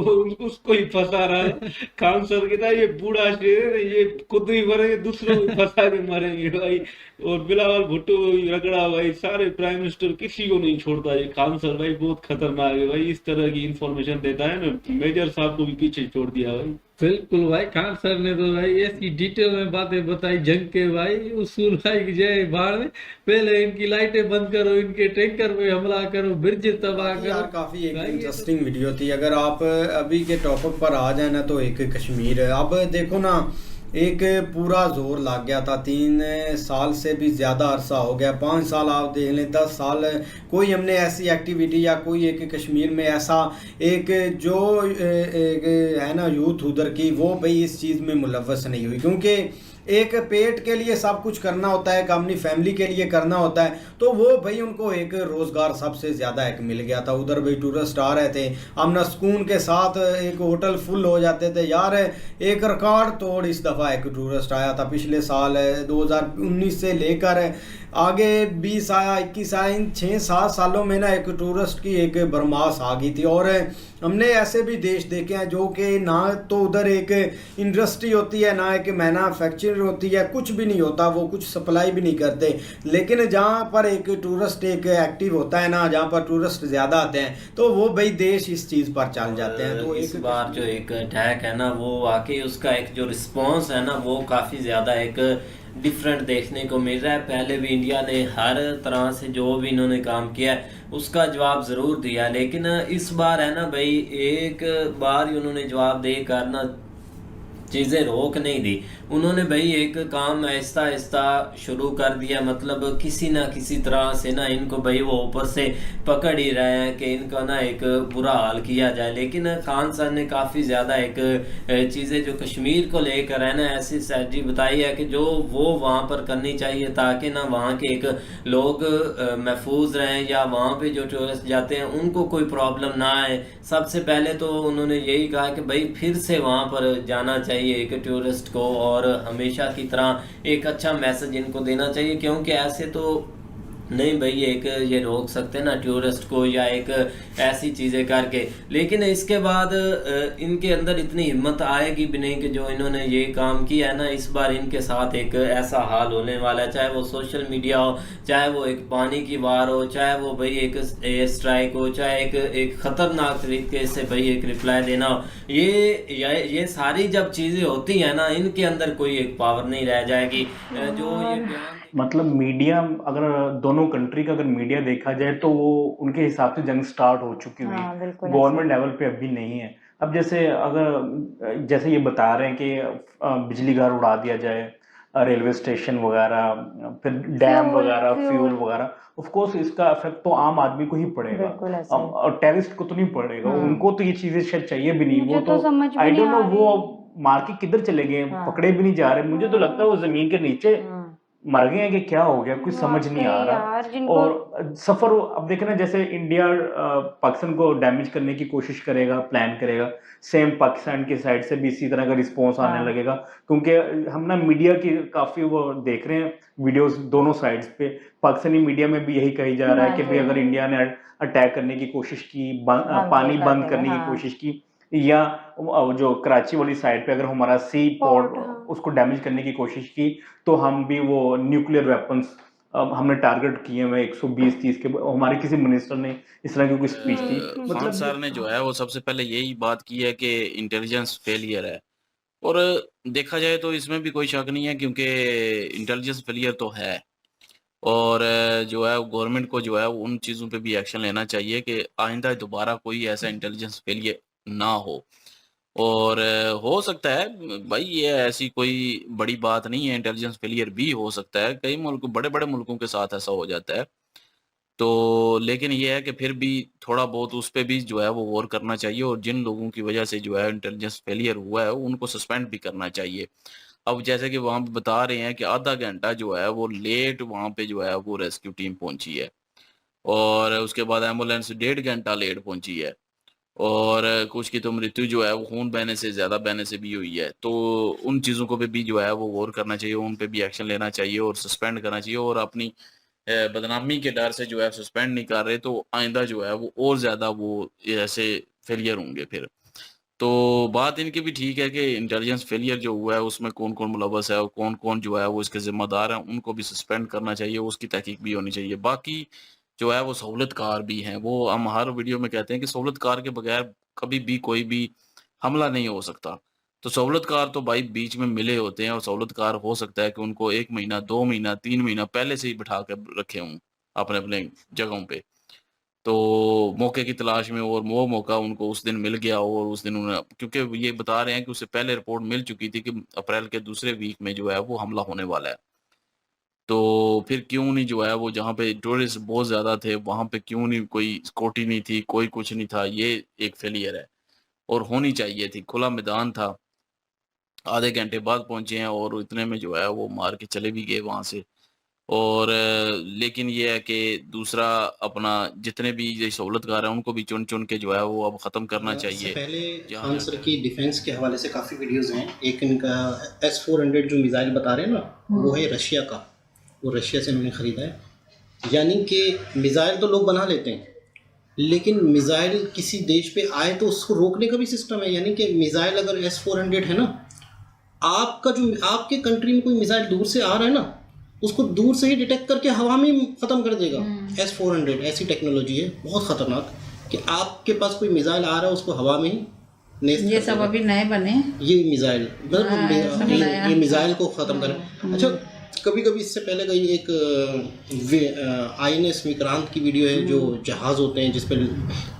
उसको ही फंसा रहा है। खान सर कहता है ये बूढ़ा शेर है, ये खुद ही मरेंगे, दूसरों को फंसा के मरेंगे भाई। और बिलावल भुट्टो रगड़ा भाई, सारे प्राइम मिनिस्टर किसी को नहीं छोड़ता ये खान सर भाई, बहुत खतरनाक है भाई। इस तरह की इंफॉर्मेशन देता है ना, मेजर साहब को भी पीछे छोड़ दिया भाई। बिल्कुल भाई, खान सर ने तो भाई ऐसी डिटेल में बातें बताई जंग के भाई, उसूल भाई की जय बाढ़ में। पहले इनकी लाइटें बंद करो, इनके टैंकर पे हमला करो, ब्रिज तबाह करो। यार काफी एक इंटरेस्टिंग वीडियो थी। अगर आप अभी के टॉपिक पर आ जाए ना, तो एक कश्मीर है। अब देखो ना, एक पूरा जोर लग गया था, 3 साल से भी ज़्यादा अरसा हो गया, 5 साल आप देख लें, 10 साल कोई हमने ऐसी एक्टिविटी या कोई एक कश्मीर में ऐसा एक जो एक है ना यूथ उधर की, वो भाई इस चीज़ में मुलव्वस नहीं हुई। क्योंकि एक पेट के लिए सब कुछ करना होता है, अपनी फैमिली के लिए करना होता है, तो वो भाई उनको एक रोज़गार सबसे ज़्यादा एक मिल गया था। उधर भाई टूरिस्ट आ रहे थे, अपना सुकून के साथ एक होटल फुल हो जाते थे। यार एक रिकॉर्ड तोड़ इस दफ़ा एक टूरिस्ट आया था पिछले साल 2019 से लेकर आगे 20 आया 21 आया, इन 6-7 सालों में ना एक टूरिस्ट की एक भरमास आ गई थी। और हमने ऐसे भी देश देखे हैं जो कि ना तो उधर एक इंडस्ट्री होती है, ना एक मैन्युफैक्चरिंग होती है, कुछ भी नहीं होता, वो कुछ सप्लाई भी नहीं करते, लेकिन जहाँ पर एक टूरिस्ट एक एक्टिव होता है ना, जहाँ पर टूरिस्ट ज़्यादा आते हैं, तो वो भाई देश इस चीज़ पर चल जाते हैं। तो इस बार जो एक अटैक है ना, वो वाकई उसका एक जो रिस्पॉन्स है ना, वो काफ़ी ज़्यादा एक डिफरेंट देखने को मिल रहा है। पहले भी इंडिया ने हर तरह से जो भी इन्होंने काम किया है उसका जवाब ज़रूर दिया, लेकिन इस बार है ना भाई, एक बार ही उन्होंने जवाब देकर ना चीज़ें रोक नहीं दी। उन्होंने भाई एक काम आहिस्ता आहिस्ता शुरू कर दिया, मतलब किसी ना किसी तरह से ना इनको भाई वो ऊपर से पकड़ ही रहे हैं कि इनका ना एक बुरा हाल किया जाए। लेकिन खान सर ने काफ़ी ज़्यादा एक चीज़ें जो कश्मीर को लेकर है ना, ऐसी स्ट्रैटेजी बताई है कि जो वो वहाँ पर करनी चाहिए ताकि ना वहाँ के एक लोग महफूज रहें, या वहाँ पे जो टूरिस्ट जाते हैं उनको कोई प्रॉब्लम ना आए। सबसे पहले तो उन्होंने यही कहा कि भाई फिर से वहाँ पर जाना चाहिए एक टूरिस्ट को, और हमेशा की तरह एक अच्छा मैसेज इनको देना चाहिए, क्योंकि ऐसे तो नहीं भाई एक ये रोक सकते ना टूरिस्ट को या एक ऐसी चीज़ें करके। लेकिन इसके बाद इनके अंदर इतनी हिम्मत आएगी भी नहीं कि जो इन्होंने ये काम किया है ना, इस बार इनके साथ एक ऐसा हाल होने वाला है, चाहे वो सोशल मीडिया हो, चाहे वो एक पानी की वार हो, चाहे वो भाई एक एयर स्ट्राइक हो, चाहे एक ख़तरनाक तरीके से भाई एक रिप्लाई देना हो। ये सारी जब चीज़ें होती हैं ना, इनके अंदर कोई एक पावर नहीं रह जाएगी। जो ये मतलब मीडिया, अगर दोनों कंट्री का अगर मीडिया देखा जाए तो वो उनके हिसाब से जंग स्टार्ट हो चुकी हुई है, गवर्नमेंट लेवल पे अभी नहीं है। अब जैसे ये बता रहे हैं कि बिजली घर उड़ा दिया जाए, रेलवे स्टेशन वगैरह, फिर डैम वगैरह, फ्यूल वगैरह, ऑफ कोर्स इसका इफेक्ट तो आम आदमी को ही पड़ेगा, और टेररिस्ट को तो नहीं पड़ेगा। उनको तो ये चीजें शायद चाहिए भी नहीं, वो तो आई डोंट नो वो मार के किधर चले गए, पकड़े भी नहीं जा रहे। मुझे तो लगता है वो जमीन के नीचे मर गए हैं कि क्या हो गया, कुछ समझ नहीं आ रहा। और सफर अब देखे ना, जैसे इंडिया पाकिस्तान को डैमेज करने की कोशिश करेगा, प्लान करेगा, सेम पाकिस्तान की साइड से भी इसी तरह का रिस्पॉन्स आने लगेगा, क्योंकि हम ना मीडिया की काफी वो देख रहे हैं वीडियोस दोनों साइड्स पे। पाकिस्तानी मीडिया में भी यही कही जा रहा है कि भाई अगर इंडिया ने अटैक करने की कोशिश की, पानी बंद करने की कोशिश की, या जो कराची वाली साइड पे अगर हमारा सी पोर्ट उसको डैमेज करने की कोशिश की, तो हम भी वो न्यूक्लियर वेपन्स हमने टारगेट किए हुए 120-30 के। हमारे किसी मिनिस्टर ने इस तरह की कोई स्पीच थी। मतलब सर ने जो है वो सबसे पहले यही बात की है कि इंटेलिजेंस फेलियर है, और देखा जाए तो इसमें भी कोई शक नहीं है, क्योंकि इंटेलिजेंस फेलियर तो है। और जो है गवर्नमेंट को जो है उन चीज़ों पे भी एक्शन लेना चाहिए कि आइंदा दोबारा कोई ऐसा इंटेलिजेंस फेलियर ना हो। और हो सकता है भाई ये ऐसी कोई बड़ी बात नहीं है, इंटेलिजेंस फेलियर भी हो सकता है, कई मुल्क बड़े मुल्कों के साथ ऐसा हो जाता है। तो लेकिन ये है कि फिर भी थोड़ा बहुत उस पे भी जो है वो गौर करना चाहिए, और जिन लोगों की वजह से जो है इंटेलिजेंस फेलियर हुआ है उनको सस्पेंड भी करना चाहिए। अब जैसे कि वहाँ पे बता रहे हैं कि आधा घंटा जो है वो लेट वहाँ पे जो है वो रेस्क्यू टीम पहुंची है, और उसके बाद एम्बुलेंस 1.5 घंटा लेट पहुंची है, और कुछ की तो मृत्यु जो है वो खून बहने से ज़्यादा बहने से भी हुई है। तो उन चीज़ों को भी जो है वो गौर करना चाहिए, उन पे भी एक्शन लेना चाहिए और सस्पेंड करना चाहिए। और अपनी बदनामी के डर से जो है सस्पेंड नहीं कर रहे तो आइंदा जो है वो और ज़्यादा वो ऐसे फेलियर होंगे फिर। तो बात इनकी भी ठीक है कि इंटेलिजेंस फेलियर जो हुआ है उसमें कौन कौन मुलव्वस है और कौन कौन जो है वो इसके ज़िम्मेदार हैं, उनको भी सस्पेंड करना चाहिए, उसकी तहकीक भी होनी चाहिए। बाकी जो है वो सहूलतकार भी हैं, वो हम हर वीडियो में कहते हैं कि सहूलतकार के बगैर कभी भी कोई भी हमला नहीं हो सकता। तो सहूलतकार तो भाई बीच में मिले होते हैं, और सहूलतकार हो सकता है कि उनको 1 महीना, 2 महीना, 3 महीना पहले से ही बिठा कर रखे हों अपने अपने जगहों पे, तो मौके की तलाश में, और वो मौका उनको उस दिन मिल गया। और उस दिन उन्हें, क्योंकि ये बता रहे हैं कि उससे पहले रिपोर्ट मिल चुकी थी कि अप्रैल के दूसरे वीक में जो है वो हमला होने वाला है, तो फिर क्यों नहीं जो है वो जहाँ पे टूरिस्ट बहुत ज़्यादा थे वहाँ पे क्यों नहीं कोई सिक्योरिटी नहीं थी, कोई कुछ नहीं था। ये एक फेलियर है, और होनी चाहिए थी, खुला मैदान था, आधे घंटे बाद पहुंचे हैं और इतने में जो है वो मार के चले भी गए वहाँ से। और लेकिन ये है कि दूसरा अपना जितने भी ये सहूलतकार हैं उनको भी चुन चुन के जो है वो अब ख़त्म करना चाहिए। पहले खान सर की डिफेंस के हवाले से काफ़ी वीडियोस हैं। एक इनका S-400 जो मिसाइल बता रहे हैं ना, वो है रशिया का, वो रशिया से इन्होंने ख़रीदा है। यानी कि मिज़ाइल तो लोग बना लेते हैं, लेकिन मिज़ाइल किसी देश पे आए तो उसको रोकने का भी सिस्टम है। यानी कि मिज़ाइल अगर S-400 है ना, आपका जो आपके कंट्री में कोई मिज़ाइल दूर से आ रहा है ना, उसको दूर से ही डिटेक्ट करके हवा में ख़त्म कर देगा। S-400 ऐसी टेक्नोलॉजी है बहुत ख़तरनाक कि आपके पास कोई मिज़ाइल आ रहा है उसको हवा में ही नेस्त ये सब अभी नए बने, ये मिज़ाइल ये मिज़ाइल को ख़त्म करें। अच्छा, कभी कभी इससे पहले कहीं एक INS विक्रांत की वीडियो है, जो जहाज़ होते हैं जिस पर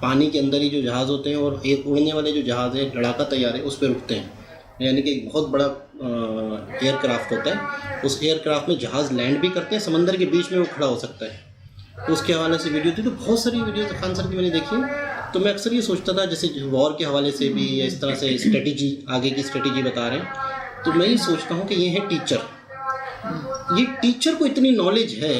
पानी के अंदर ही जो जहाज़ होते हैं और एक उड़ने वाले जो जहाज़ है लड़ाका तैयार है उस पर रुकते हैं। यानी कि एक बहुत बड़ा एयरक्राफ्ट होता है, उस एयरक्राफ्ट में जहाज़ लैंड भी करते हैं, समंदर के बीच में वो खड़ा हो सकता है। तो उसके हवाले से वीडियो थी, तो बहुत सारी वीडियो खान सर की मैंने देखी है। तो मैं अक्सर ये सोचता था जैसे वॉर के हवाले से भी या इस तरह से स्ट्रेटजी, आगे की स्ट्रेटजी बता रहे हैं, तो मैं ये सोचता हूँ कि ये है टीचर। ये टीचर को इतनी नॉलेज है,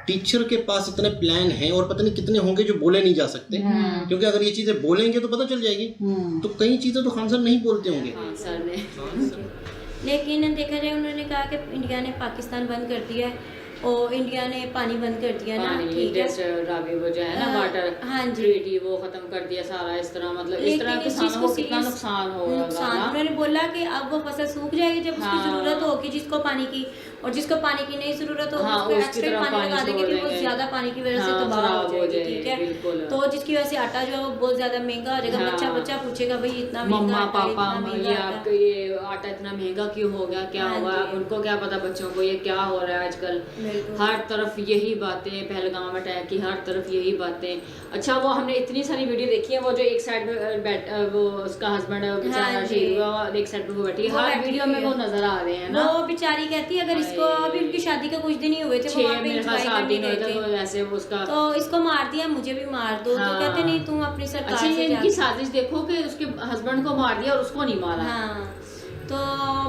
टीचर के पास इतने प्लान हैं और पता नहीं कितने होंगे जो बोले नहीं जा सकते, क्योंकि अगर ये चीज़ें बोलेंगे तो पता चल जाएगी। तो कई चीज़ें तो खान सर नहीं बोलते होंगे। सर ने लेकिन देखा जाए उन्होंने कहा कि इंडिया ने पाकिस्तान बंद कर दिया है और इंडिया ने पानी बंद कर दिया ना, ठीक है, रावी वो जो है ना वाटर हाँ जी ट्रीटी वो खत्म कर दिया सारा। इस तरह मतलब इस तरह किसानों को कितना नुकसान होगा। उन्होंने बोला कि अब वो फसल सूख जाएगी जब उसकी जरूरत होगी जिसको पानी की, और जिसको पानी की नहीं जरूरत होगी उसको एक्स्ट्रा पानी लगा देंगे, फिर वो ज्यादा पानी की वजह से तबाह हो जाएगी, ठीक है। तो जिसकी वजह से आटा जो है वो बहुत ज्यादा महंगा हो जाएगा। बच्चा पूछेगा भाई इतना मम्मा पापा ये आपका ये आटा इतना महंगा क्यों हो गया, क्या हुआ? अब उनको क्या पता बच्चों को ये क्या हो रहा है आजकल। हर तरफ यही बातें, पहलगाम अटैक की हर तरफ यही बातें। अच्छा, वो हमने इतनी सारी वीडियो देखी है, वो जो एक साइड पे वो उसका हस्बैंड बेचारा शहीद हुआ और एक साइड पे वो बैठी, हर वीडियो में वो नजर आ रहे हैं ना। वो बेचारी कहती है अगर इसको अभी उनकी शादी का कुछ दिन ही हुए थे, वो वहाँ पे एंजॉय करने गए थे, ऐसे वो उसका तो इसको मार दिया, मुझे भी मार दो। तो कहते नहीं तुम अपनी सरकार अच्छा, से इनकी साजिश देखो कि उसके हस्बैंड को मार दिया और उसको नहीं मारा। हाँ, तो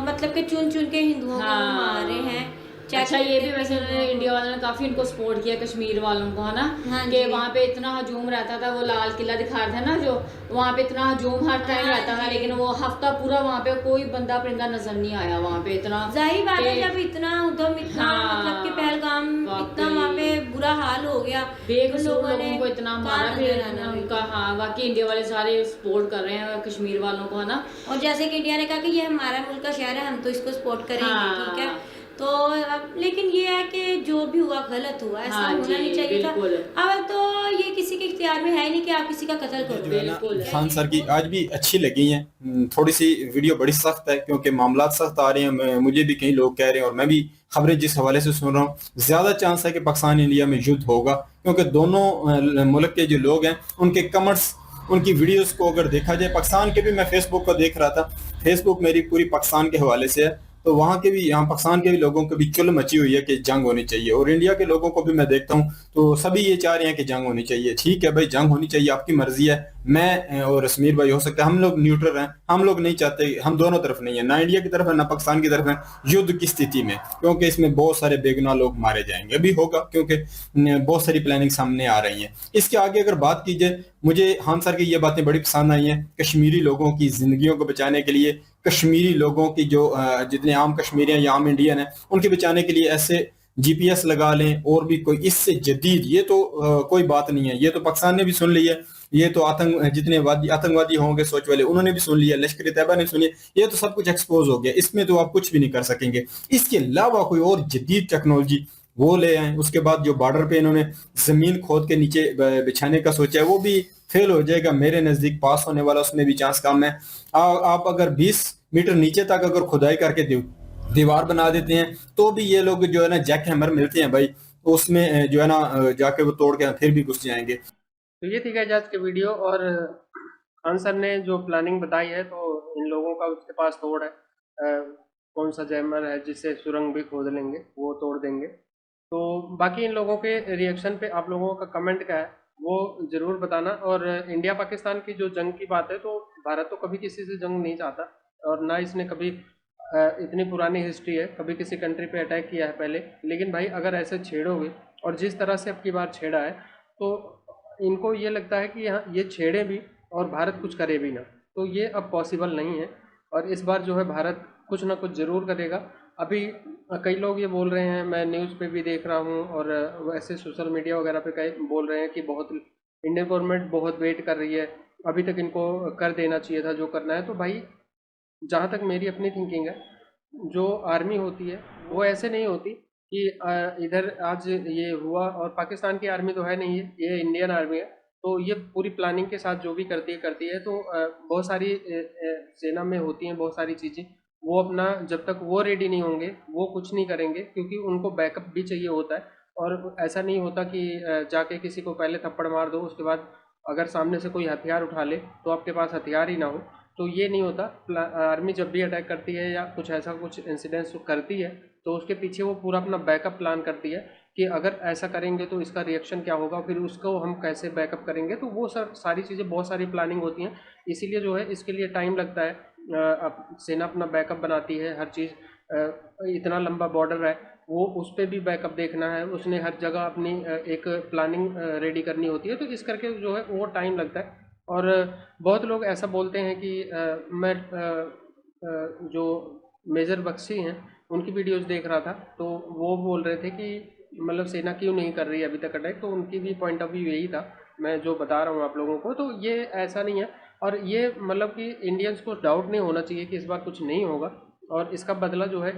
मतलब कि चुन चुन के हिंदुओं को मार रहे हैं। अच्छा, ये भी वैसे इंडिया वालों ने काफी इनको सपोर्ट किया कश्मीर वालों को, है ना, कि वहाँ पे इतना हजूम रहता था। वो लाल किला दिखा रहे थे ना, जो वहाँ पे इतना हजूम हर टाइम रहता था, लेकिन वो हफ्ता पूरा वहाँ पे कोई बंदा परिंदा नजर नहीं आया। वहाँ पे इतना जाहिर बात है जब इतना उधम इतना मतलब कि पहलगाम इतना वहाँ पे बुरा हाल हो गया, लोगों को इतना मारा, फिर उनका हाँ वाकई इंडिया वाले सारे सपोर्ट कर रहे हैं कश्मीर वालों को, है ना। और जैसे कि इंडिया ने कहा कि ये हमारा मुल्क का शहर है, हम तो इसको सपोर्ट करेंगे, ठीक है। तो लेकिन ये है कि जो भी हुआ गलत हुआ, ऐसा होना नहीं चाहिए था। अब तो ये किसी के इख्तियार में है नहीं कि आप किसी का कत्ल करो। बिल्कुल खान सर की आज भी अच्छी लगी हैं। थोड़ी सी वीडियो बड़ी सख्त है क्योंकि मामला सख्त आ रहे हैं, मुझे भी कई लोग कह रहे हैं और मैं भी खबरें जिस हवाले से सुन रहा हूँ, ज्यादा चांस है कि पाकिस्तान इंडिया में युद्ध होगा, क्योंकि दोनों मुल्क के जो लोग हैं उनके कमेंट्स, उनकी वीडियोस को अगर देखा जाए, पाकिस्तान के भी मैं फेसबुक को देख रहा था, फेसबुक मेरी पूरी पाकिस्तान के हवाले से है, तो वहाँ के भी, यहाँ पाकिस्तान के भी लोगों को भी चुल मची हुई है कि जंग होनी चाहिए, और इंडिया के लोगों को भी मैं देखता हूँ तो सभी ये चाह रहे हैं कि जंग होनी चाहिए। ठीक है भाई, जंग होनी चाहिए, आपकी मर्जी है। मैं और रश्मीर भाई हो सकता है हम लोग न्यूट्रल हैं, हम लोग नहीं चाहते, हम दोनों तरफ नहीं है, ना इंडिया की तरफ है ना पाकिस्तान की तरफ है युद्ध की स्थिति में, क्योंकि इसमें बहुत सारे बेगुनाह लोग मारे जाएंगे, अभी होगा क्योंकि बहुत सारी प्लानिंग सामने आ रही है। इसके आगे अगर बात की जाए, मुझे खान सर की ये बातें बड़ी पसंद आई हैं, कश्मीरी लोगों की जिंदगियों को बचाने के लिए, कश्मीरी लोगों की जो जितने आम कश्मीरी हैं या आम इंडियन हैं उनके बचाने के लिए ऐसे GPS लगा लें, और भी कोई इससे जदीद ये तो कोई बात नहीं है। ये तो पाकिस्तान ने भी सुन लिया, ये तो जितने आतंकवादी होंगे सोच वाले उन्होंने भी सुन लिया, लश्कर तैयबा ने सुनी, ये तो सब कुछ एक्सपोज हो गया, इसमें तो आप कुछ भी नहीं कर सकेंगे। इसके अलावा कोई और जदीद टेक्नोलॉजी वो ले आए। उसके बाद जो बॉर्डर पे इन्होंने जमीन खोद के नीचे बिछाने का सोचा है वो भी फेल हो जाएगा, मेरे नजदीक पास होने वाला उसमें भी चांस कम है। आप अगर 20 मीटर नीचे तक अगर खुदाई करके दीवार बना देते हैं तो भी ये लोग जो है ना जैक हैमर मिलते हैं भाई, तो उसमें जो है ना जाके वो तोड़ के फिर भी घुस जाएंगे। तो ये थी गाइस आज की वीडियो, और खान सर ने जो प्लानिंग बताई है तो इन लोगों का उसके पास तोड़ है, कौन सा जैमर है जिससे सुरंग भी खोद लेंगे, वो तोड़ देंगे। तो बाकी इन लोगों के रिएक्शन पे आप लोगों का कमेंट क्या है वो ज़रूर बताना। और इंडिया पाकिस्तान की जो जंग की बात है, तो भारत तो कभी किसी से जंग नहीं चाहता, और ना इसने कभी इतनी पुरानी हिस्ट्री है, कभी किसी कंट्री पे अटैक किया है पहले। लेकिन भाई अगर ऐसे छेड़ोगे, और जिस तरह से अब की बार छेड़ा है, तो इनको ये लगता है कि यहाँ ये छेड़े भी और भारत कुछ करे भी ना, तो ये अब पॉसिबल नहीं है। और इस बार जो है भारत कुछ ना कुछ ज़रूर करेगा, अभी कई लोग ये बोल रहे हैं, मैं न्यूज़ पे भी देख रहा हूँ और वैसे सोशल मीडिया वगैरह पे कई बोल रहे हैं कि बहुत इंडियन गवर्नमेंट बहुत वेट कर रही है, अभी तक इनको कर देना चाहिए था जो करना है। तो भाई जहाँ तक मेरी अपनी थिंकिंग है, जो आर्मी होती है वो ऐसे नहीं होती कि इधर आज ये हुआ, और पाकिस्तान की आर्मी तो है नहीं है, ये इंडियन आर्मी है, तो ये पूरी प्लानिंग के साथ जो भी करती है। तो बहुत सारी सेना में होती हैं बहुत सारी चीज़ें, वो अपना जब तक वो रेडी नहीं होंगे वो कुछ नहीं करेंगे, क्योंकि उनको बैकअप भी चाहिए होता है। और ऐसा नहीं होता कि जाके किसी को पहले थप्पड़ मार दो, उसके बाद अगर सामने से कोई हथियार उठा ले तो आपके पास हथियार ही ना हो, तो ये नहीं होता। आर्मी जब भी अटैक करती है या कुछ इंसिडेंट्स करती है तो उसके पीछे वो पूरा अपना बैकअप प्लान करती है कि अगर ऐसा करेंगे तो इसका रिएक्शन क्या होगा, फिर उसको हम कैसे बैकअप करेंगे। तो वो सारी चीज़ें बहुत सारी प्लानिंग होती हैं, इसीलिए जो है इसके लिए टाइम लगता है। सेना अपना बैकअप बनाती है, हर चीज़, इतना लंबा बॉर्डर है वो उस पर भी बैकअप देखना है, उसने हर जगह अपनी एक प्लानिंग रेडी करनी होती है, तो इस करके जो है वो टाइम लगता है। और बहुत लोग ऐसा बोलते हैं कि मैं जो मेजर बख्शी हैं उनकी वीडियोस देख रहा था, तो वो बोल रहे थे कि मतलब सेना क्यों नहीं कर रही है अभी तक अटैक, तो उनकी भी पॉइंट ऑफ व्यू यही था, मैं जो बता रहा हूँ आप लोगों को। तो ये ऐसा नहीं है, और ये मतलब कि इंडियंस को डाउट नहीं होना चाहिए कि इस बार कुछ नहीं होगा, और इसका बदला जो है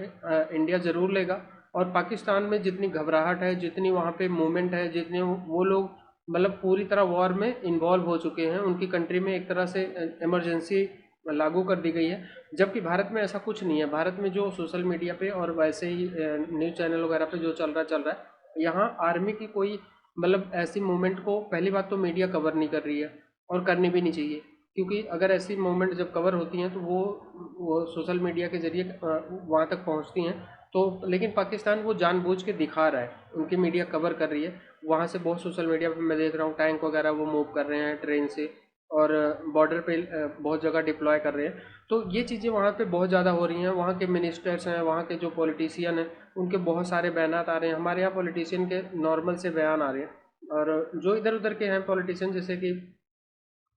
इंडिया ज़रूर लेगा। और पाकिस्तान में जितनी घबराहट है, जितनी वहाँ पे मूवमेंट है, जितने वो लोग मतलब पूरी तरह वॉर में इन्वॉल्व हो चुके हैं, उनकी कंट्री में एक तरह से इमरजेंसी लागू कर दी गई है, जबकि भारत में ऐसा कुछ नहीं है। भारत में जो सोशल मीडिया पे और वैसे ही न्यूज़ चैनल वगैरह पे जो चल रहा है, यहाँ आर्मी की कोई मतलब ऐसी मूवमेंट को पहली बात तो मीडिया कवर नहीं कर रही है, और करनी भी नहीं चाहिए, क्योंकि अगर ऐसी मूवमेंट जब कवर होती हैं तो वो सोशल मीडिया के ज़रिए वहाँ तक पहुँचती हैं। तो लेकिन पाकिस्तान वो जानबूझ के दिखा रहा है, उनकी मीडिया कवर कर रही है, वहाँ से बहुत सोशल मीडिया पे मैं देख रहा हूँ टैंक वगैरह वो मूव कर रहे हैं ट्रेन से, और बॉर्डर पे बहुत जगह डिप्लॉय कर रहे हैं। तो ये चीज़ें वहाँ पे बहुत ज़्यादा हो रही हैं। वहाँ के मिनिस्टर्स हैं, वहाँ के जो पॉलिटिशियन हैं, उनके बहुत सारे बयानात आ रहे हैं। हमारे यहाँ पॉलिटिशियन के नॉर्मल से बयान आ रहे हैं, और जो इधर उधर के हैं पॉलिटिशियन, जैसे कि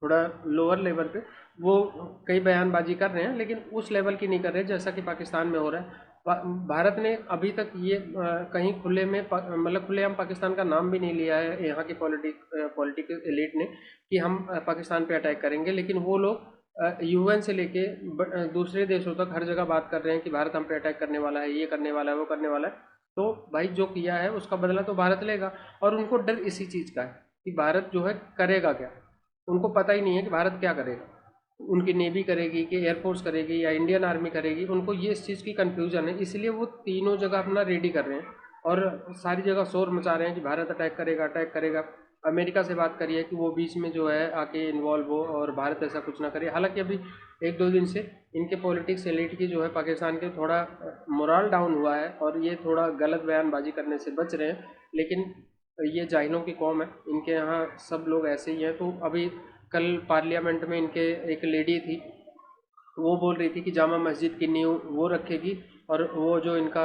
थोड़ा लोअर लेवल पे, वो कई बयानबाजी कर रहे हैं, लेकिन उस लेवल की नहीं कर रहे जैसा कि पाकिस्तान में हो रहा है। भारत ने अभी तक ये कहीं खुले में मतलब खुलेआम पाकिस्तान का नाम भी नहीं लिया है यहाँ की पॉलिटिकल एलिट ने कि हम पाकिस्तान पे अटैक करेंगे, लेकिन वो लोग यूएन से लेके दूसरे देशों तक हर जगह बात कर रहे हैं कि भारत हम पे अटैक करने वाला है, ये करने वाला है, वो करने वाला है। तो भाई जो किया है उसका बदला तो भारत लेगा, और उनको डर इसी चीज़ का है कि भारत जो है करेगा क्या। उनको पता ही नहीं है कि भारत क्या करेगा, उनकी नेवी करेगी कि एयरफोर्स करेगी या इंडियन आर्मी करेगी, उनको ये इस चीज़ की कंफ्यूजन है। इसलिए वो तीनों जगह अपना रेडी कर रहे हैं और सारी जगह शोर मचा रहे हैं कि भारत अटैक करेगा। अमेरिका से बात करिए कि वो बीच में जो है आके इन्वॉल्व हो और भारत ऐसा कुछ ना करे। हालांकि अभी 1-2 दिन से इनके पॉलिटिक्स एलिट की जो है पाकिस्तान के थोड़ा मोरल डाउन हुआ है और ये थोड़ा गलत बयानबाजी करने से बच रहे हैं, लेकिन ये जाहिलों की कौम है, इनके यहाँ सब लोग ऐसे ही हैं। तो अभी कल पार्लियामेंट में इनके एक लेडी थी, वो बोल रही थी कि जामा मस्जिद की नींव वो रखेगी, और वो जो इनका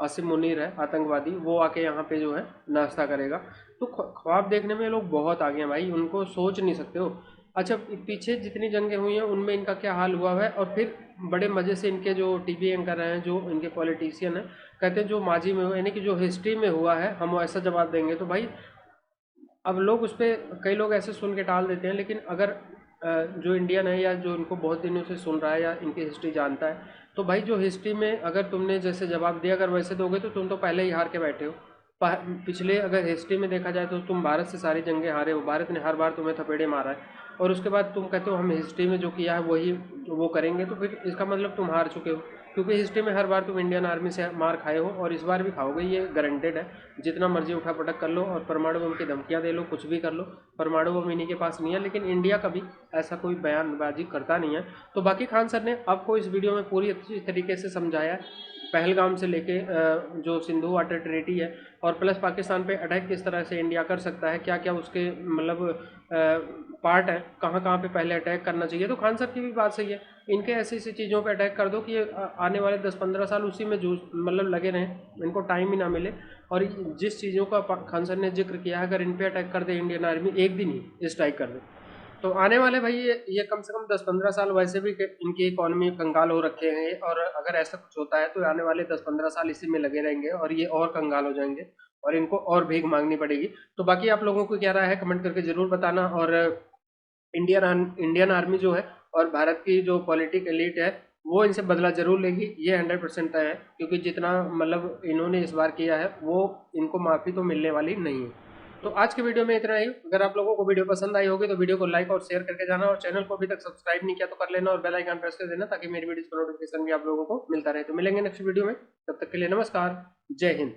आसिम मुनीर है आतंकवादी, वो आके यहाँ पे जो है नाश्ता करेगा। तो ख्वाब देखने में लोग बहुत आगे हैं भाई, उनको सोच नहीं सकते हो। अच्छा, पीछे जितनी जंगें हुई हैं उनमें इनका क्या हाल हुआ है, और फिर बड़े मज़े से इनके जो टीवी एंकर हैं, जो इनके पॉलिटिशियन हैं, कहते हैं जो माजी में हुआ यानी कि जो हिस्ट्री में हुआ है हम ऐसा जवाब देंगे। तो भाई अब लोग उस पर कई लोग ऐसे सुन के टाल देते हैं, लेकिन अगर जो इंडियन है या जो इनको बहुत दिनों से सुन रहा है या इनकी हिस्ट्री जानता है, तो भाई जो हिस्ट्री में अगर तुमने जैसे जवाब दिया अगर वैसे दोगे तो तुम तो पहले ही हार के बैठे हो। पिछले अगर हिस्ट्री में देखा जाए तो तुम भारत से सारी जंगें हारे हो, भारत ने हर बार तुम्हें थपेड़े मारा है, और उसके बाद तुम कहते हो हम हिस्ट्री में जो किया है वही वो करेंगे, तो फिर इसका मतलब तुम हार चुके हो, क्योंकि हिस्ट्री में हर बार तुम इंडियन आर्मी से मार खाए हो और इस बार भी खाओगे, ये गारंटेड है। जितना मर्जी उठा पटक कर लो और परमाणु बम की धमकियाँ दे लो, कुछ भी कर लो, परमाणु बम इन्हीं के पास नहीं है, लेकिन इंडिया कभी ऐसा कोई बयानबाजी करता नहीं है। तो बाकी खान सर ने आपको इस वीडियो में पूरी अच्छी तरीके से समझाया है, पहलगाम से लेके जो सिंधु वाटर ट्रीटी है, और प्लस पाकिस्तान पे अटैक किस तरह से इंडिया कर सकता है, क्या क्या उसके मतलब पार्ट है, कहाँ पे पहले अटैक करना चाहिए। तो खान सर की भी बात सही है, इनके ऐसी चीज़ों पे अटैक कर दो कि आने वाले 10-15 साल उसी में मतलब लगे रहें, इनको टाइम ही ना मिले। और जिस चीज़ों का खान सर ने जिक्र किया है, अगर इन पे अटैक कर दे इंडियन आर्मी, एक दिन ही स्ट्राइक कर दे, तो आने वाले भाई ये कम से कम 10-15 साल वैसे भी इनकी इकोनॉमी कंगाल हो रखे हैं, और अगर ऐसा कुछ होता है तो आने वाले 10-15 साल इसी में लगे रहेंगे और ये और कंगाल हो जाएंगे और इनको और भीख मांगनी पड़ेगी। तो बाकी आप लोगों को क्या राय है कमेंट करके जरूर बताना। और इंडियन आर्मी जो है और भारत की जो पॉलिटिक एलिट है वो इनसे बदला जरूर लेगी, ये 100% तय है, क्योंकि जितना मतलब इन्होंने इस बार किया है वो इनको माफ़ी तो मिलने वाली नहीं है। तो आज के वीडियो में इतना ही। अगर आप लोगों को वीडियो पसंद आई होगी तो वीडियो को लाइक और शेयर करके जाना, और चैनल को अभी तक सब्सक्राइब नहीं किया तो कर लेना और बेल आइकन प्रेस कर देना ताकि मेरी वीडियोस का नोटिफिकेशन भी आप लोगों को मिलता रहे। तो मिलेंगे नेक्स्ट वीडियो में, तब तक के लिए नमस्कार, जय हिंद।